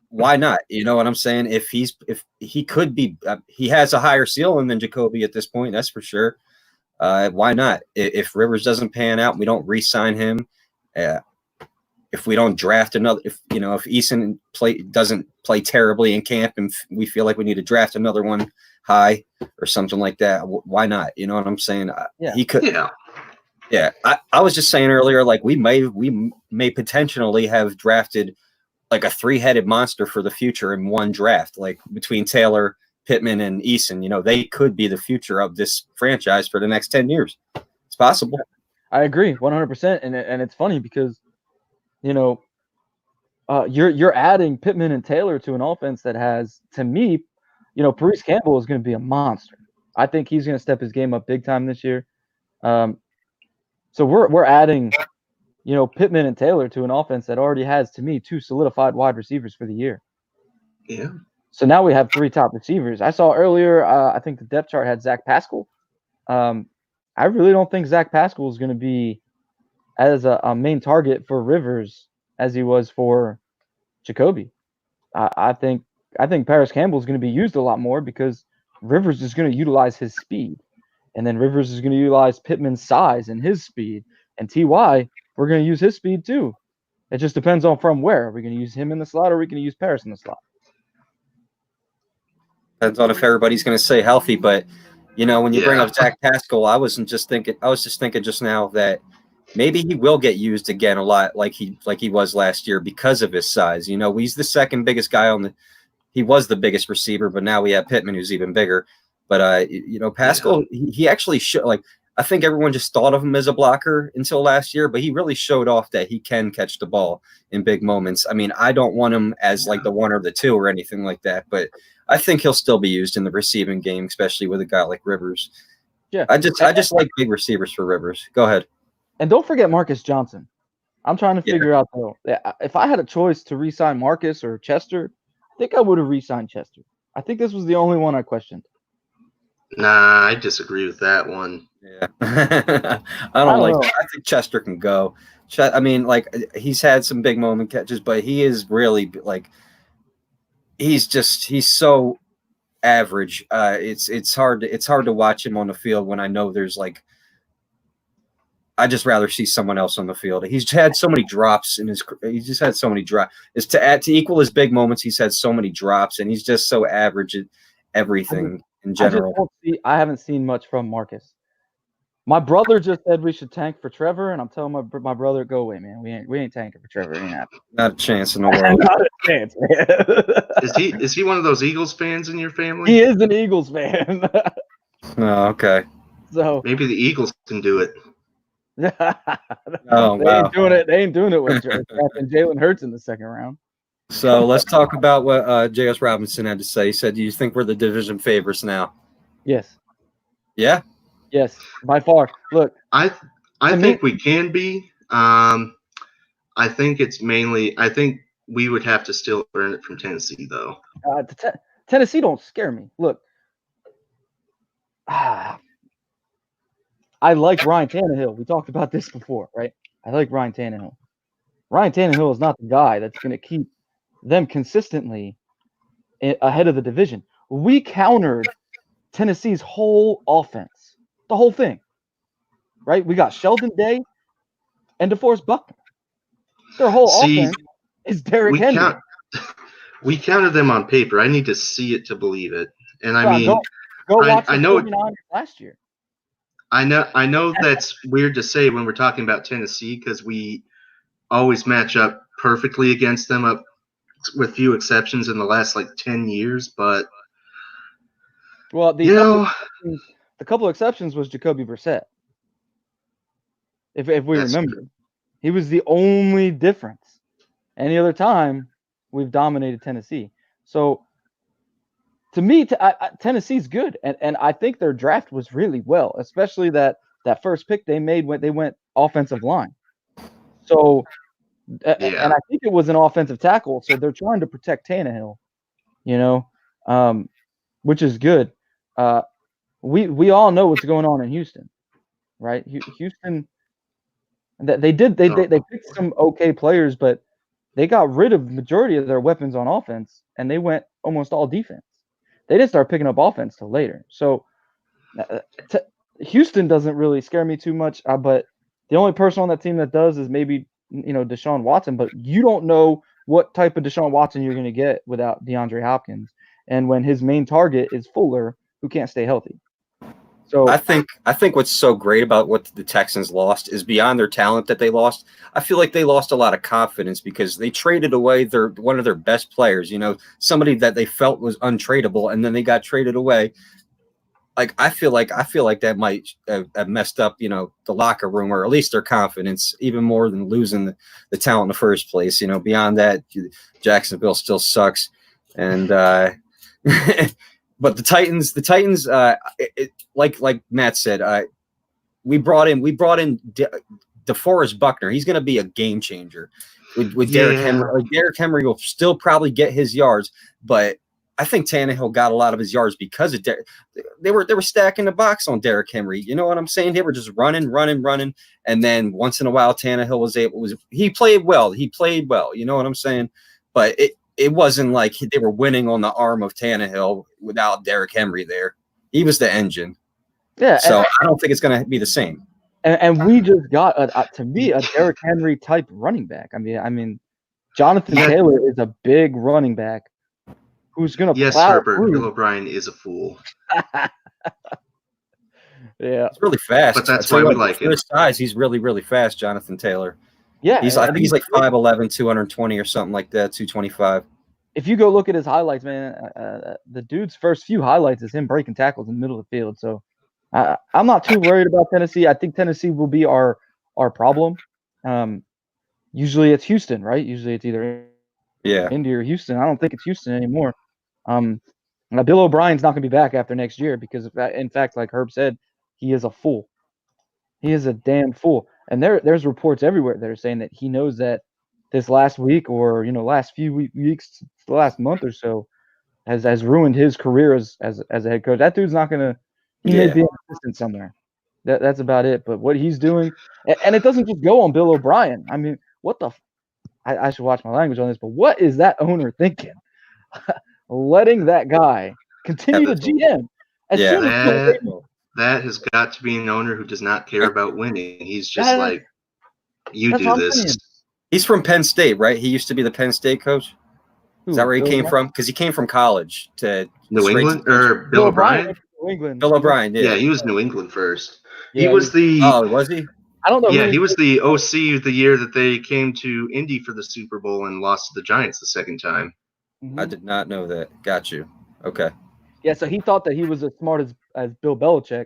S6: Why not? You know what I'm saying? If he could be, he has a higher ceiling than Jacoby at this point, that's for sure. Why not? If Rivers doesn't pan out, we don't re-sign him. If we don't draft another, if Eason doesn't play terribly in camp, and we feel like we need to draft another one high or something like that, why not? You know what I'm saying? He could. Yeah. I was just saying earlier, like we may potentially have drafted like a 3-headed monster for the future in one draft, like between Taylor, Pittman, and Eason. They could be the future of this franchise for the next 10 years. It's possible.
S4: I agree 100%. And it's funny because, you're adding Pittman and Taylor to an offense that has, to me, Paris Campbell is going to be a monster. I think he's going to step his game up big time this year. So we're adding, Pittman and Taylor to an offense that already has, to me, 2 solidified wide receivers for the year.
S5: Yeah.
S4: So now we have 3 top receivers. I saw earlier, I think the depth chart had Zach Pascal. I really don't think Zach Pascal is going to be as a main target for Rivers as he was for Jacoby. I think Paris Campbell is going to be used a lot more because Rivers is going to utilize his speed. And then Rivers is going to utilize Pittman's size and his speed. And T.Y., we're going to use his speed too. It just depends on from where. Are we going to use him in the slot or are we going to use Paris in the slot?
S6: Depends on if everybody's going to stay healthy. But, when you bring up Zach Pascal, I was just thinking just now that maybe he will get used again a lot like he was last year because of his size. He's the second biggest guy he was the biggest receiver, but now we have Pittman who's even bigger. But, Pascal, he actually I think everyone just thought of him as a blocker until last year, but he really showed off that he can catch the ball in big moments. I mean, I don't want him as like the 1 or the 2 or anything like that, but I think he'll still be used in the receiving game, especially with a guy like Rivers.
S4: Yeah.
S6: I just like big receivers for Rivers. Go ahead.
S4: And don't forget Marcus Johnson. I'm trying to figure out, though, if I had a choice to re-sign Marcus or Chester, I think I would have re-signed Chester. I think this was the only one I questioned.
S5: Nah, I disagree with that one.
S6: Yeah. I don't like that. I think Chester can go. I mean, he's had some big moment catches, but he is really he's so average. It's hard to watch him on the field when I know there's I just rather see someone else on the field. He's had so many drops he's just had so many drops. It's to equal his big moments. He's had so many drops, and he's just so average at everything in general.
S4: I haven't seen much from Marcus. My brother just said we should tank for Trevor, and I'm telling my brother, go away, man. We ain't tanking for Trevor. It ain't happening.
S6: Not a chance in the world.
S4: Not a chance, man.
S5: Is he one of those Eagles fans in your family?
S4: He is an Eagles fan.
S6: Oh, okay.
S4: So
S5: maybe the Eagles can do it.
S6: Oh,
S4: they
S6: wow.
S4: ain't doing it with drafting Jalen Hurts in the second round.
S6: So let's talk about what J.S. Robinson had to say. He said, "Do you think we're the division favorites now?"
S4: Yes.
S6: Yeah.
S4: Yes, by far. Look,
S5: I think we can be. I think it's mainly. I think we would have to still earn it from Tennessee, though.
S4: Tennessee don't scare me. Look, I like Ryan Tannehill. We talked about this before, right? I like Ryan Tannehill. Ryan Tannehill is not the guy that's going to keep them consistently ahead of the division. We countered Tennessee's whole offense, the whole thing, right? We got Sheldon Day and DeForest Buckner. Their whole offense is Derrick Henry.
S5: We counted them on paper. I need to see it to believe it. And I mean,
S4: go watch
S5: I know
S4: 49ers last year.
S5: I know that's weird to say when we're talking about Tennessee because we always match up perfectly against them, up with few exceptions in the last 10 years. But
S4: well, the couple exceptions was Jacoby Brissett. If we
S5: That's
S4: remember, he was the only difference. Any other time, we've dominated Tennessee. So to me, Tennessee's good, and I think their draft was really well, especially that first pick they made when they went offensive line. So, and
S5: Yeah.
S4: I think it was an offensive tackle. So they're trying to protect Tannehill, which is good. We all know what's going on in Houston, right? Houston, they picked some okay players, but they got rid of the majority of their weapons on offense, and they went almost all defense. They didn't start picking up offense till later. So Houston doesn't really scare me too much, but the only person on that team that does is maybe Deshaun Watson. But you don't know what type of Deshaun Watson you're going to get without DeAndre Hopkins, and when his main target is Fuller, who can't stay healthy. So
S6: I think what's so great about what the Texans lost is beyond their talent that they lost. I feel like they lost a lot of confidence because they traded away one of their best players, somebody that they felt was untradeable, and then they got traded away. Like I feel like that might have messed up, the locker room, or at least their confidence, even more than losing the talent in the first place. Beyond that, Jacksonville still sucks, and but the Titans, like Matt said, we brought in DeForest Buckner. He's going to be a game changer with Derrick Henry. Like, Derrick Henry will still probably get his yards, but I think Tannehill got a lot of his yards because of they were stacking the box on Derrick Henry. You know what I'm saying? They were just running, and then once in a while Tannehill he played well. You know what I'm saying? But it wasn't like they were winning on the arm of Tannehill without Derrick Henry there. He was the engine.
S4: Yeah.
S6: So I don't think it's going to be the same.
S4: And we just got to me a Derrick Henry type running back. I mean, Jonathan Taylor is a big running back who's going to
S5: Yes,
S4: plow
S5: Herbert.
S4: through.
S5: Bill O'Brien is a fool.
S4: Yeah,
S6: he's really fast.
S5: But that's why we like him.
S6: For his size, he's really, really fast, Jonathan Taylor.
S4: Yeah,
S6: I think he's like 5'11", 220 or something like that, 225.
S4: If you go look at his highlights, man, the dude's first few highlights is him breaking tackles in the middle of the field. So I'm not too worried about Tennessee. I think Tennessee will be our problem. Usually it's Houston, right? Usually it's either Indy or Houston. I don't think it's Houston anymore. Bill O'Brien's not going to be back after next year because, in fact, like Herb said, he is a fool. He is a damn fool. And there's reports everywhere that are saying that he knows that this last week or last few weeks, the last month or so, has ruined his career as a head coach. That dude's not gonna. He may be an assistant somewhere. That's about it. But what he's doing, and it doesn't just go on Bill O'Brien. I mean, what the? I should watch my language on this. But what is that owner thinking? Letting that guy continue to GM.
S5: That has got to be an owner who does not care about winning. He's just like, you do this.
S6: He's from Penn State, right? He used to be the Penn State coach. Is that where he came from? Because he came from college to
S5: New England or Bill O'Brien?
S4: New England.
S6: Bill O'Brien,
S5: yeah, he was New England first.
S4: Yeah,
S5: he was the.
S6: Oh, was he?
S4: I don't know.
S5: Yeah, he was the OC the year that they came to Indy for the Super Bowl and lost to the Giants the second time.
S4: Mm-hmm.
S6: I did not know that. Got you. Okay.
S4: Yeah, so he thought that he was as smart as Bill Belichick.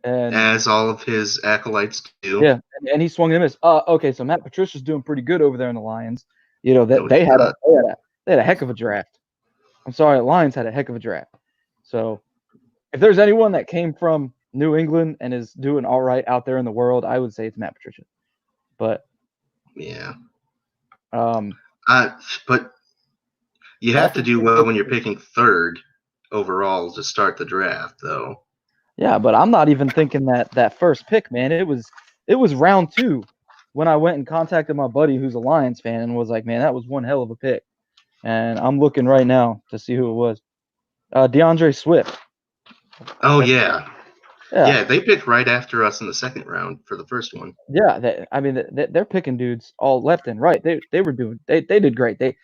S4: And
S5: as all of his acolytes do.
S4: Yeah, and he swung and missed. Okay, so Matt Patricia's doing pretty good over there in the Lions. They had a heck of a draft. I'm sorry, the Lions had a heck of a draft. So if there's anyone that came from New England and is doing all right out there in the world, I would say it's Matt Patricia. But
S5: yeah. But you have to do well when you're picking third overall to start the draft, though.
S4: Yeah, but I'm not even thinking that first pick, man. It was round 2 when I went and contacted my buddy who's a Lions fan and was like, man, that was one hell of a pick. And I'm looking right now to see who it was. DeAndre Swift.
S5: Oh, yeah. Yeah, they picked right after us in the second round for the first one.
S4: Yeah, they're picking dudes all left and right. They did great. They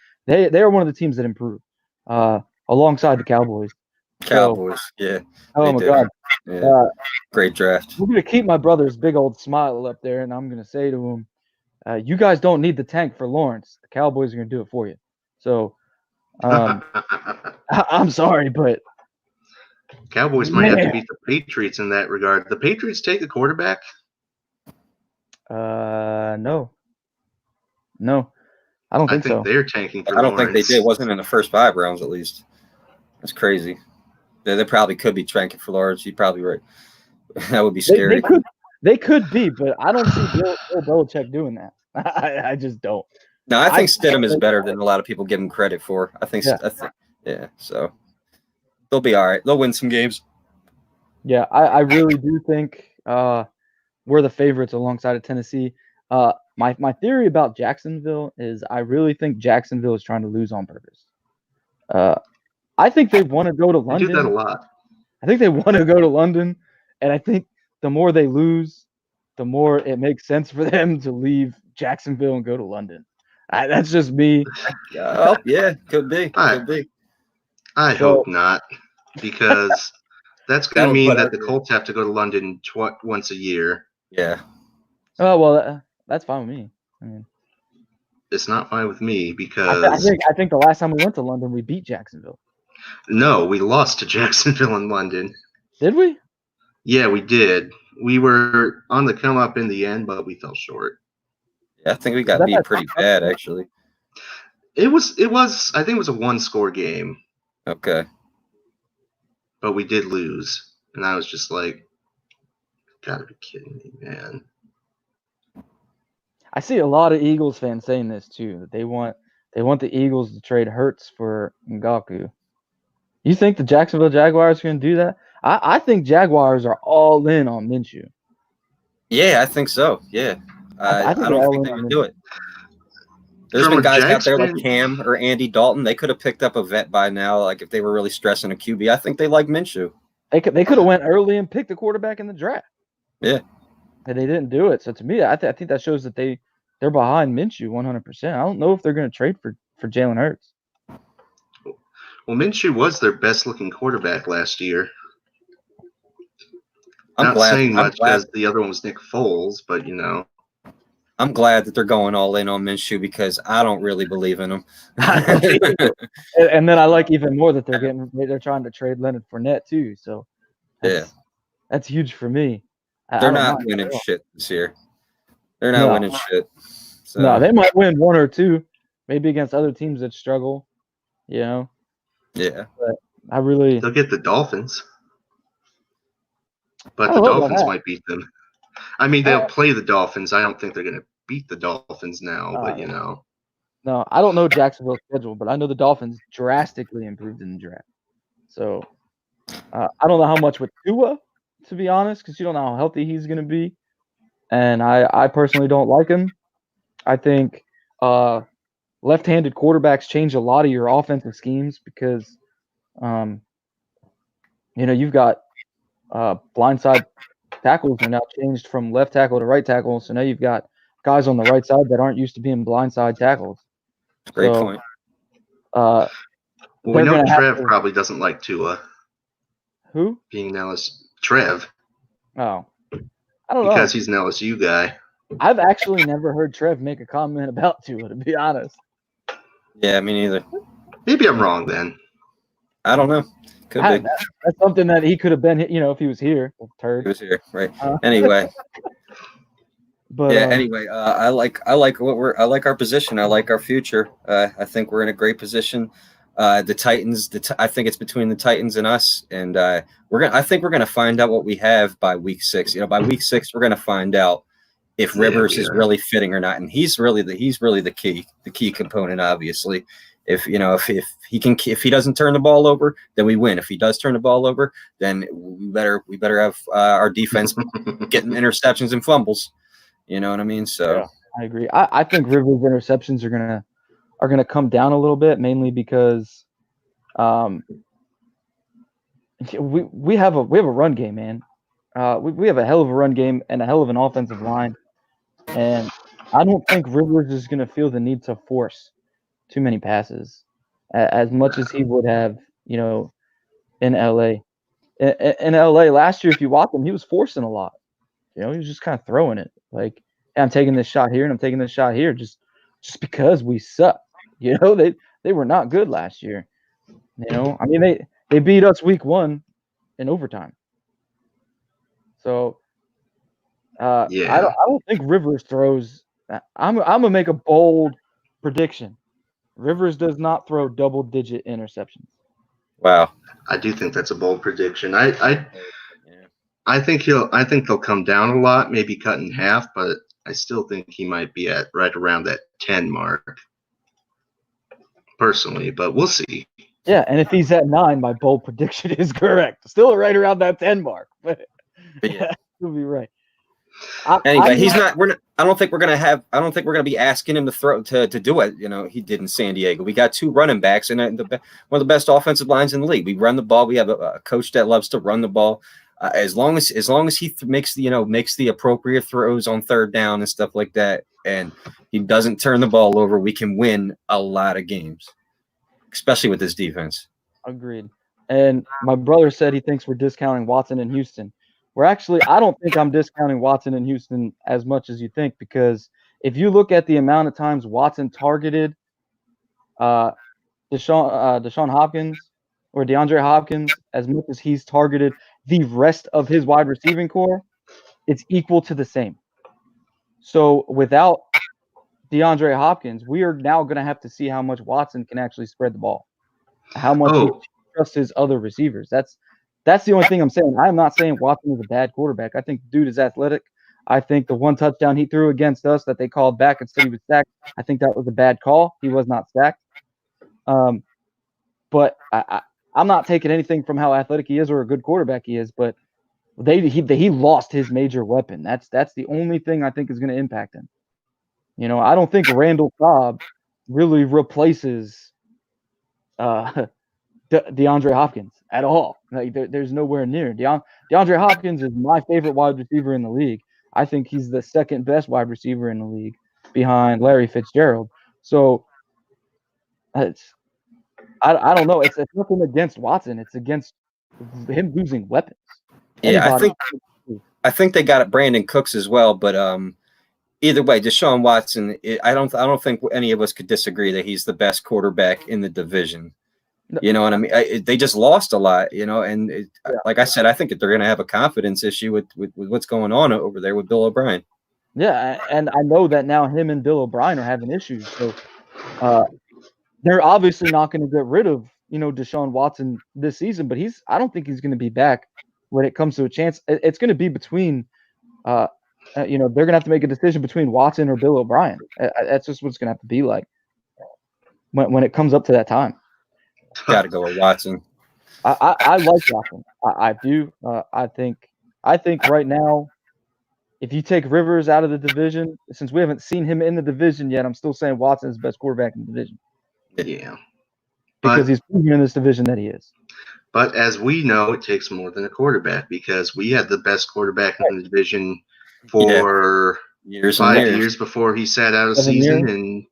S4: are one of the teams that improved alongside the Cowboys.
S6: Cowboys, yeah.
S4: Oh my God.
S6: Yeah. Great draft.
S4: We're gonna keep my brother's big old smile up there, and I'm gonna say to him, "You guys don't need the tank for Lawrence. The Cowboys are gonna do it for you." So, I'm sorry, but
S5: Cowboys might have to beat the Patriots in that regard. The Patriots take a quarterback?
S4: No. No. I don't
S5: I
S4: think
S5: think
S4: so.
S5: they're tanking for
S6: I don't think they
S5: Lawrence.
S6: did. It wasn't in the first 5 rounds, at least. That's crazy. They probably could be tanking for Lawrence. You're probably right. That would be scary.
S4: They could be, but I don't see Bill Belichick doing that. I just don't.
S6: No, I think Stidham is better than a lot of people give him credit for. I think, so they'll be all right. They'll win some games.
S4: Yeah, I really do think we're the favorites alongside of Tennessee. My theory about Jacksonville is I really think Jacksonville is trying to lose on purpose. I think they want to go to London.
S5: They do that a lot.
S4: I think they want to go to London, and I think the more they lose, the more it makes sense for them to leave Jacksonville and go to London. That's just me.
S6: Oh, yeah, could be.
S5: I hope not, because that's going to mean that the Colts have to go to London once a year.
S6: Yeah.
S4: Oh, well, that's fine with me. I mean,
S5: it's not fine with me because
S4: I think the last time we went to London, we beat Jacksonville.
S5: No, we lost to Jacksonville in London.
S4: Did we?
S5: Yeah, we did. We were on the come up in the end, but we fell short.
S6: Yeah, I think we got beat pretty bad, actually.
S5: It was. I think it was a 1-score game.
S6: Okay.
S5: But we did lose, and I was just like, "Gotta be kidding me, man!"
S4: I see a lot of Eagles fans saying this too. That they want the Eagles to trade Hurts for Ngakoue. You think the Jacksonville Jaguars are going to do that? I think Jaguars are all in on Minshew.
S6: Yeah, I think so. Yeah. I don't think they would do it. There's been guys out there like Cam or Andy Dalton. They could have picked up a vet by now, like if they were really stressing a QB. I think they like Minshew.
S4: They could have went early and picked a quarterback in the draft.
S6: Yeah.
S4: And they didn't do it. So to me, I think that shows that they're behind Minshew 100%. I don't know if they're going to trade for Jalen Hurts.
S5: Well, Minshew was their best-looking quarterback last year. Not saying much because the other one was Nick Foles, but you know.
S6: I'm glad that they're going all in on Minshew because I don't really believe in him.
S4: And then I like even more that they're trying to trade Leonard Fournette too. So that's huge for me.
S6: They're not winning shit this year. They're not winning shit. So.
S4: No, they might win 1 or 2, maybe against other teams that struggle. You know.
S6: Yeah.
S4: But they'll
S5: get the Dolphins. But the Dolphins might beat them. I mean, they'll play the Dolphins. I don't think they're going to beat the Dolphins now, but you know.
S4: No, I don't know Jacksonville's schedule, but I know the Dolphins drastically improved in the draft. So I don't know how much with Tua, to be honest, because you don't know how healthy he's going to be. And I personally don't like him. I think left-handed quarterbacks change a lot of your offensive schemes because, you've got blindside tackles are now changed from left tackle to right tackle. So now you've got guys on the right side that aren't used to being blindside tackles.
S6: Great point.
S5: Well, we know Trev probably doesn't like Tua.
S4: Who?
S5: Being an Trev.
S4: Oh. I don't know.
S5: Because he's an LSU guy.
S4: I've actually never heard Trev make a comment about Tua, to be honest.
S6: Yeah, me neither.
S5: Maybe I'm wrong then.
S6: I don't know. Could be.
S4: That's something that he could have been, if he was here. Turd.
S6: He was here, right? Anyway.
S4: But
S6: yeah. Anyway, I like our position. I like our future. I think we're in a great position. The Titans. I think it's between the Titans and us, and I think we're gonna find out what we have by week 6. By week 6, we're gonna find out if Rivers is really fitting or not, and he's really the key component, obviously. If he doesn't turn the ball over, then we win. If he does turn the ball over, then we better have our defense getting interceptions and fumbles. You know what I mean? So
S4: yeah, I agree. I think Rivers' interceptions are gonna come down a little bit, mainly because we have a run game, man. We have a hell of a run game and a hell of an offensive line, and I don't think Rivers is gonna feel the need to force too many passes as much as he would have, in LA. In LA last year, if you watch him, he was forcing a lot. He was just kind of throwing it like, hey, I'm taking this shot here and I'm taking this shot here just because we suck. They were not good last year. I mean, they beat us week 1, in overtime. So
S5: Yeah.
S4: I don't think Rivers throws. I'm gonna make a bold prediction. Rivers does not throw double-digit interceptions.
S6: Wow.
S5: I do think that's a bold prediction.
S6: Yeah.
S5: I think they'll come down a lot, maybe cut in half, but I still think he might be at right around that 10 mark. Personally, but we'll see.
S4: Yeah, and if he's at 9, my bold prediction is correct. Still right around that 10 mark, but
S6: Yeah.
S4: you'll be right.
S6: Anyway, he's not. We're not. I don't think we're gonna be asking him to throw to do it. He did in San Diego. We got 2 running backs and one of the best offensive lines in the league. We run the ball. We have a coach that loves to run the ball. As long as he makes the appropriate throws on third down and stuff like that, and he doesn't turn the ball over, we can win a lot of games, especially with this defense.
S4: Agreed. And my brother said he thinks we're discounting Watson in Houston. I don't think I'm discounting Watson in Houston as much as you think, because if you look at the amount of times Watson targeted DeSean Hopkins or DeAndre Hopkins as much as he's targeted the rest of his wide receiving core, it's equal to the same. So without DeAndre Hopkins, we are now going to have to see how much Watson can actually spread the ball, how much he trusts his other receivers. That's the only thing I'm saying. I'm not saying Watson is a bad quarterback. I think the dude is athletic. I think the one touchdown he threw against us that they called back and said he was sacked, I think that was a bad call. He was not sacked. But I'm not taking anything from how athletic he is or a good quarterback he is, but he lost his major weapon. That's the only thing I think is going to impact him. I don't think Randall Cobb really replaces DeAndre Hopkins at all. Like there's nowhere near. DeAndre Hopkins is my favorite wide receiver in the league. I think he's the second best wide receiver in the league behind Larry Fitzgerald. So I don't know. It's nothing against Watson. It's against him losing weapons.
S6: Yeah, I think they got it Brandon Cooks as well, but either way, Deshaun Watson, I don't think any of us could disagree that he's the best quarterback in the division. You know what I mean? They just lost a lot, and like I said, I think that they're going to have a confidence issue with what's going on over there with Bill O'Brien.
S4: Yeah, and I know that now him and Bill O'Brien are having issues. So they're obviously not going to get rid of, Deshaun Watson this season, but I don't think he's going to be back when it comes to a chance. It's going to be between, they're going to have to make a decision between Watson or Bill O'Brien. That's just what it's going to have to be like when it comes up to that time.
S6: Got to go with Watson.
S4: I like Watson. I do. I think right now, if you take Rivers out of the division, since we haven't seen him in the division yet, I'm still saying Watson is the best quarterback in the division.
S5: Yeah.
S4: Because he's proven in this division that he is.
S5: But as we know, it takes more than a quarterback, because we had the best quarterback in the division for 5 years before he sat out a season, and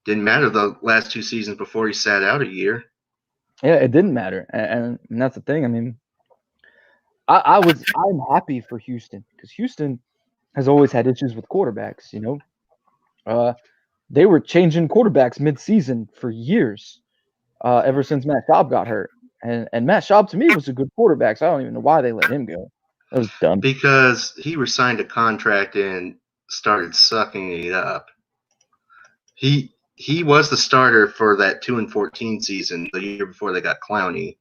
S5: didn't matter the last 2 seasons before he sat out a year.
S4: Yeah, it didn't matter, and that's the thing. I mean, I'm happy for Houston, because Houston has always had issues with quarterbacks. They were changing quarterbacks mid-season for years, ever since Matt Schaub got hurt, and Matt Schaub to me was a good quarterback, so I don't even know why they let him go. That was dumb.
S5: Because he resigned a contract and started sucking it up. He was the starter for that 2-14 season, the year before they got Clowney,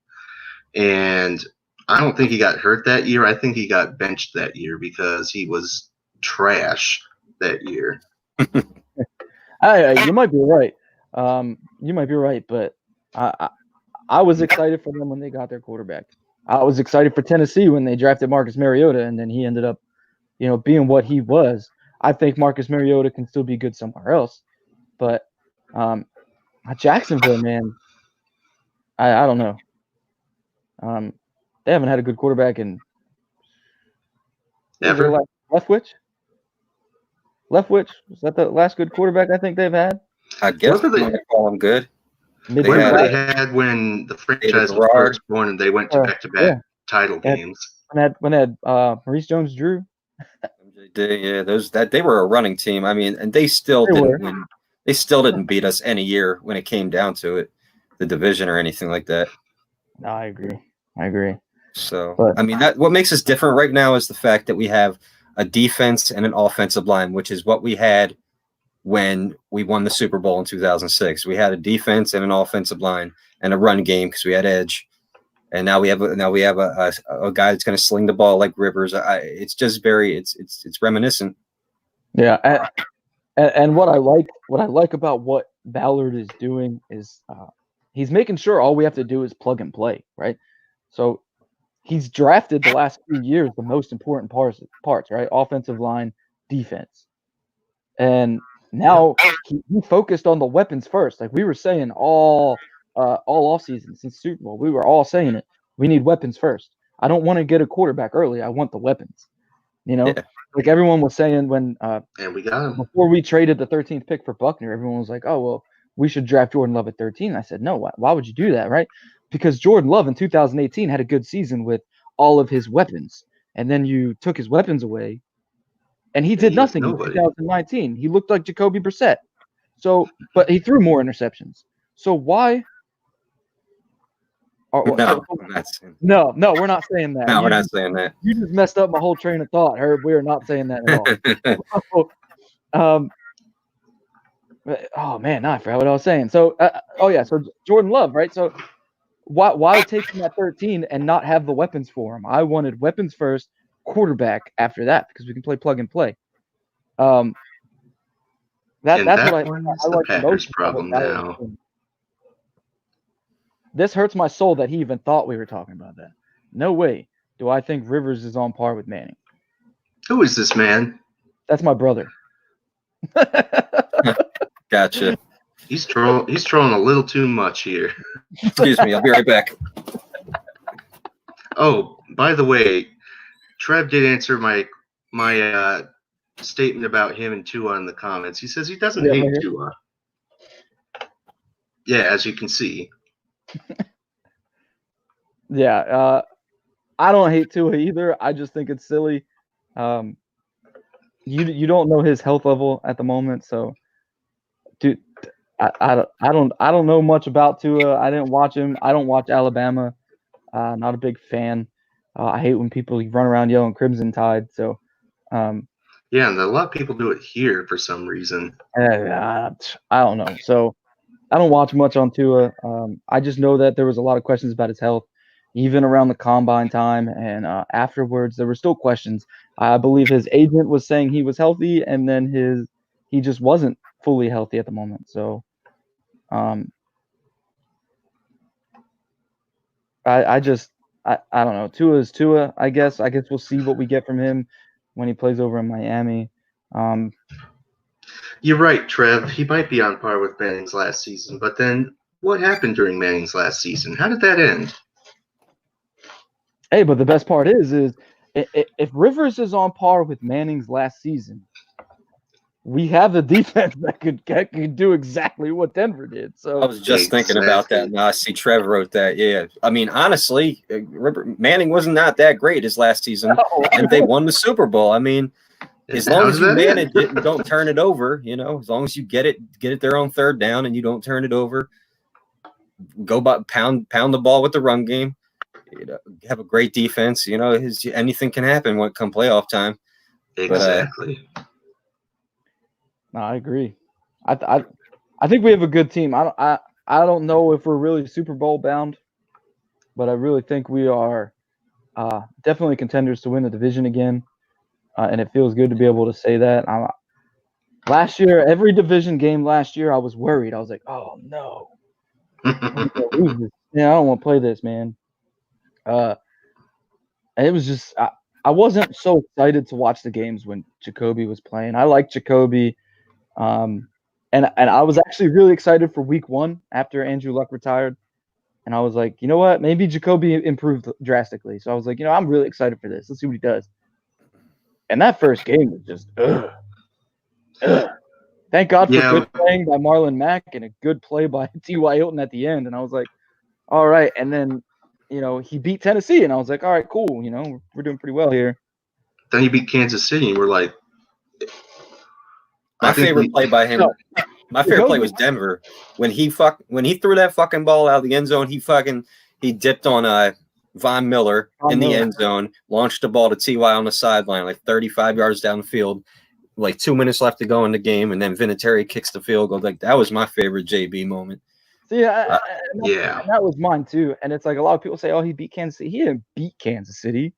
S5: and I don't think he got hurt that year. I think he got benched that year because he was trash that year.
S4: You might be right. But I was excited for them when they got their quarterback. I was excited for Tennessee when they drafted Marcus Mariota, and then he ended up, being what he was. I think Marcus Mariota can still be good somewhere else, but Jacksonville, man, I don't know. They haven't had a good quarterback in
S5: ever.
S4: Leftwich? Was that the last good quarterback I think they've had?
S6: I guess they call him good.
S5: They had when the franchise was first born and they went to back-to-back title games.
S4: When they had Maurice Jones-Drew.
S6: They were a running team. I mean, and they still didn't win. They still didn't beat us any year when it came down to it, the division or anything like that.
S4: No, I agree.
S6: So,
S4: But-
S6: I mean, what makes us different right now is the fact that we have a defense and an offensive line, which is what we had when we won the Super Bowl in 2006. We had a defense and an offensive line and a run game because we had edge. And now we have a guy that's going to sling the ball like Rivers. It's just it's reminiscent.
S4: Yeah, and what I like about what Ballard is doing is he's making sure all we have to do is plug and play, right? So he's drafted the last few years the most important parts, right? Offensive line, defense, and now he focused on the weapons first. Like we were saying all offseason since Super Bowl, we were all saying it. We need weapons first. I don't want to get a quarterback early. I want the weapons. You know, like everyone was saying when
S5: and we got him
S4: before we traded the 13th pick for Buckner. Everyone was like, "Oh well, we should draft Jordan Love at 13." I said, "No, why would you do that, right?" Because Jordan Love in 2018 had a good season with all of his weapons, and then you took his weapons away, and he did nothing in 2019. He looked like Jacoby Brissett. So, but he threw more interceptions. So why?
S6: No,
S4: we're not saying that.
S6: No, we're not saying that.
S4: You just messed up my whole train of thought, Herb. We are not saying that at all. Oh man, now I forgot what I was saying. So, so Jordan Love, right? So, why take him at 13 and not have the weapons for him? I wanted weapons first, quarterback after that because we can play plug and play. That's what I like the most
S5: problem now.
S4: This hurts my soul that he even thought we were talking about that. No way do I think Rivers is on par with Manning.
S5: Who is this man?
S4: That's my brother.
S6: Gotcha.
S5: He's trolling a little too much here.
S6: Excuse me, I'll be right back.
S5: Oh, by the way, Trev did answer my statement about him and Tua in the comments. He says he doesn't hate Tua. Yeah, as you can see.
S4: Yeah, I don't hate Tua either. I just think it's silly. You don't know his health level at the moment, so dude, I don't know much about Tua. I didn't watch him. I don't watch Alabama. Not a big fan. I hate when people run around yelling Crimson Tide. So,
S5: yeah, and a lot of people do it here for some reason.
S4: I don't know. So, I don't watch much on Tua. I just know that there was a lot of questions about his health, even around the combine time, and afterwards there were still questions. I believe his agent was saying he was healthy, and then he just wasn't fully healthy at the moment. So, I don't know. Tua is Tua. I guess we'll see what we get from him when he plays over in Miami.
S5: You're right, Trev. He might be on par with Manning's last season, but then what happened during Manning's last season? How did that end?
S4: Hey, but the best part is if Rivers is on par with Manning's last season, we have the defense that could do exactly what Denver did. So
S6: I was just thinking about that. And I see Trev wrote that. Yeah, I mean, honestly, Manning wasn't not that great his last season, and they won the Super Bowl. I mean, as long as you manage it and don't turn it over, as long as you get it there on third down and you don't turn it over, go pound the ball with the run game. Have a great defense. Anything can happen when it come playoff time.
S5: Exactly.
S4: No, I agree. I think we have a good team. I don't know if we're really Super Bowl bound, but I really think we are definitely contenders to win the division again. And it feels good to be able to say that. Last year, every division game last year, I was worried. I was like, oh, no. I don't want to play this, man. And it was just I wasn't so excited to watch the games when Jacoby was playing. I liked Jacoby. And I was actually really excited for week 1 after Andrew Luck retired. And I was like, you know what? Maybe Jacoby improved drastically. So I was like, I'm really excited for this. Let's see what he does. And that first game was just, ugh. Thank God for good playing by Marlon Mack and a good play by T.Y. Hilton at the end. And I was like, all right. And then, he beat Tennessee. And I was like, all right, cool. We're doing pretty well here.
S5: Then he beat Kansas City. And we're like,
S6: my favorite play by him. My favorite play was Denver when he threw that fucking ball out of the end zone. He dipped on Von Miller
S4: Von
S6: in the
S4: Miller.
S6: end zone, launched the ball to Ty on the sideline, like 35 yards down the field, like 2 minutes left to go in the game, and then Vinatieri kicks the field goal. Like that was my favorite JB moment.
S4: See,
S5: Yeah.
S4: that was mine too. And it's like a lot of people say, "Oh, he beat Kansas City." He didn't beat Kansas City.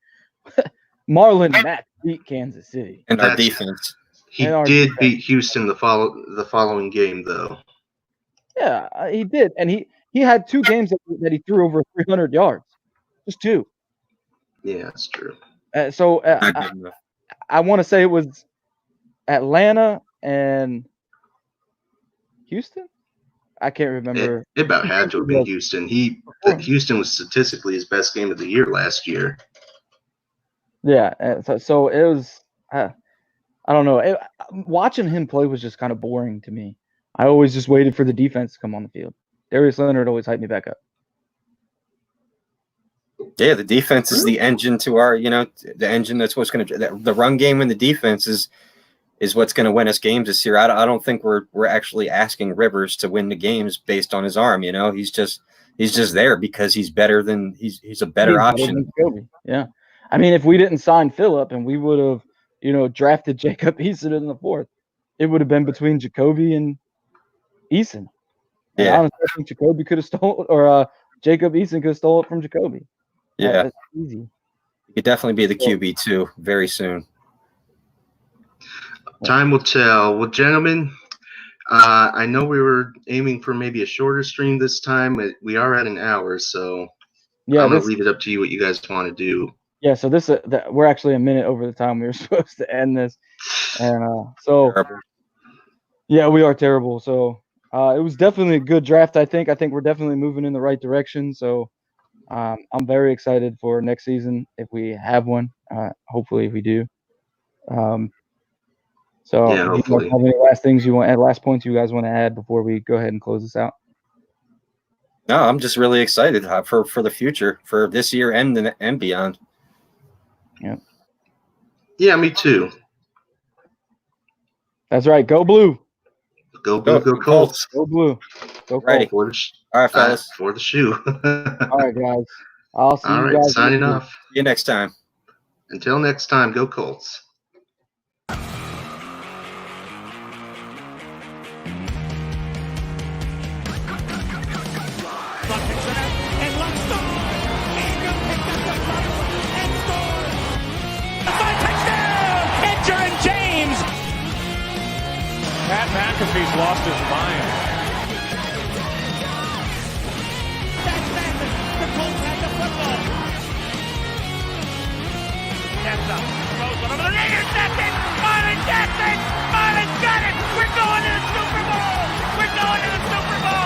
S4: Marlon Mack beat Kansas City.
S6: And our
S5: That's-
S6: defense.
S5: He
S4: And our
S5: did
S4: defense.
S5: beat Houston the following game, though.
S4: Yeah, he did, and he had 2 games that he threw over 300 yards, just 2.
S5: Yeah, that's true.
S4: So
S6: Not good enough.
S4: I want to say it was Atlanta and Houston. I can't remember.
S5: It about had to have been Houston. Houston was statistically his best game of the year last year.
S4: Yeah, so it was. I don't know. Watching him play was just kind of boring to me. I always just waited for the defense to come on the field. Darius Leonard always hyped me back up.
S6: Yeah, the defense is the engine to our, the engine that's what's going to the run game, and the defense is what's going to win us games this year. I don't think we're actually asking Rivers to win the games based on his arm. He's just there because he's better than he's a better option.
S4: Yeah, I mean, if we didn't sign Phillip and we would have, drafted Jacob Eason in the 4th, it would have been between Jacoby and Eason. And
S6: Yeah,
S4: honestly, I think Jacoby could have stolen, or Jacob Eason could have stolen it from Jacoby.
S6: yeah,
S4: That's easy.
S6: he could definitely be the QB too very soon.
S5: Time will tell. Well, gentlemen, I know we were aiming for maybe a shorter stream this time, but we are at an hour, so
S4: Yeah,
S5: I'm going to leave it up to you what you guys want to do.
S4: Yeah, so we're actually a minute over the time we were supposed to end this, and
S6: Terrible.
S4: yeah, we are terrible. So it was definitely a good draft. I think we're definitely moving in the right direction. So I'm very excited for next season if we have one. Hopefully we do. So
S5: Yeah,
S4: do you guys
S5: hopefully.
S4: have any last points you guys want to add before we go ahead and close this out?
S6: No, I'm just really excited for the future, for this year and beyond.
S5: Yeah, me too.
S4: That's right. Go blue.
S5: Go Blue, go Colts.
S4: Go blue. Go
S6: Righty.
S4: Colts.
S6: All right, fellas.
S5: For the shoe.
S4: All right, guys. I'll see
S5: All
S4: you
S5: right,
S4: guys.
S5: signing off.
S6: See you next time.
S5: Until next time, go Colts.
S2: And let's go! Ingram picked up the ball and scores! A touchdown! Hedger and James!
S1: Pat McAfee's lost his mind.
S2: That's Sanders. The Colts have the football. Steps up. Throws one over the net. Intercepted! Marlon Jackson! Marlon got it! We're going to the Super Bowl! We're going to the Super Bowl!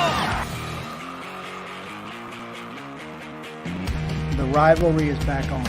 S3: The rivalry is back on.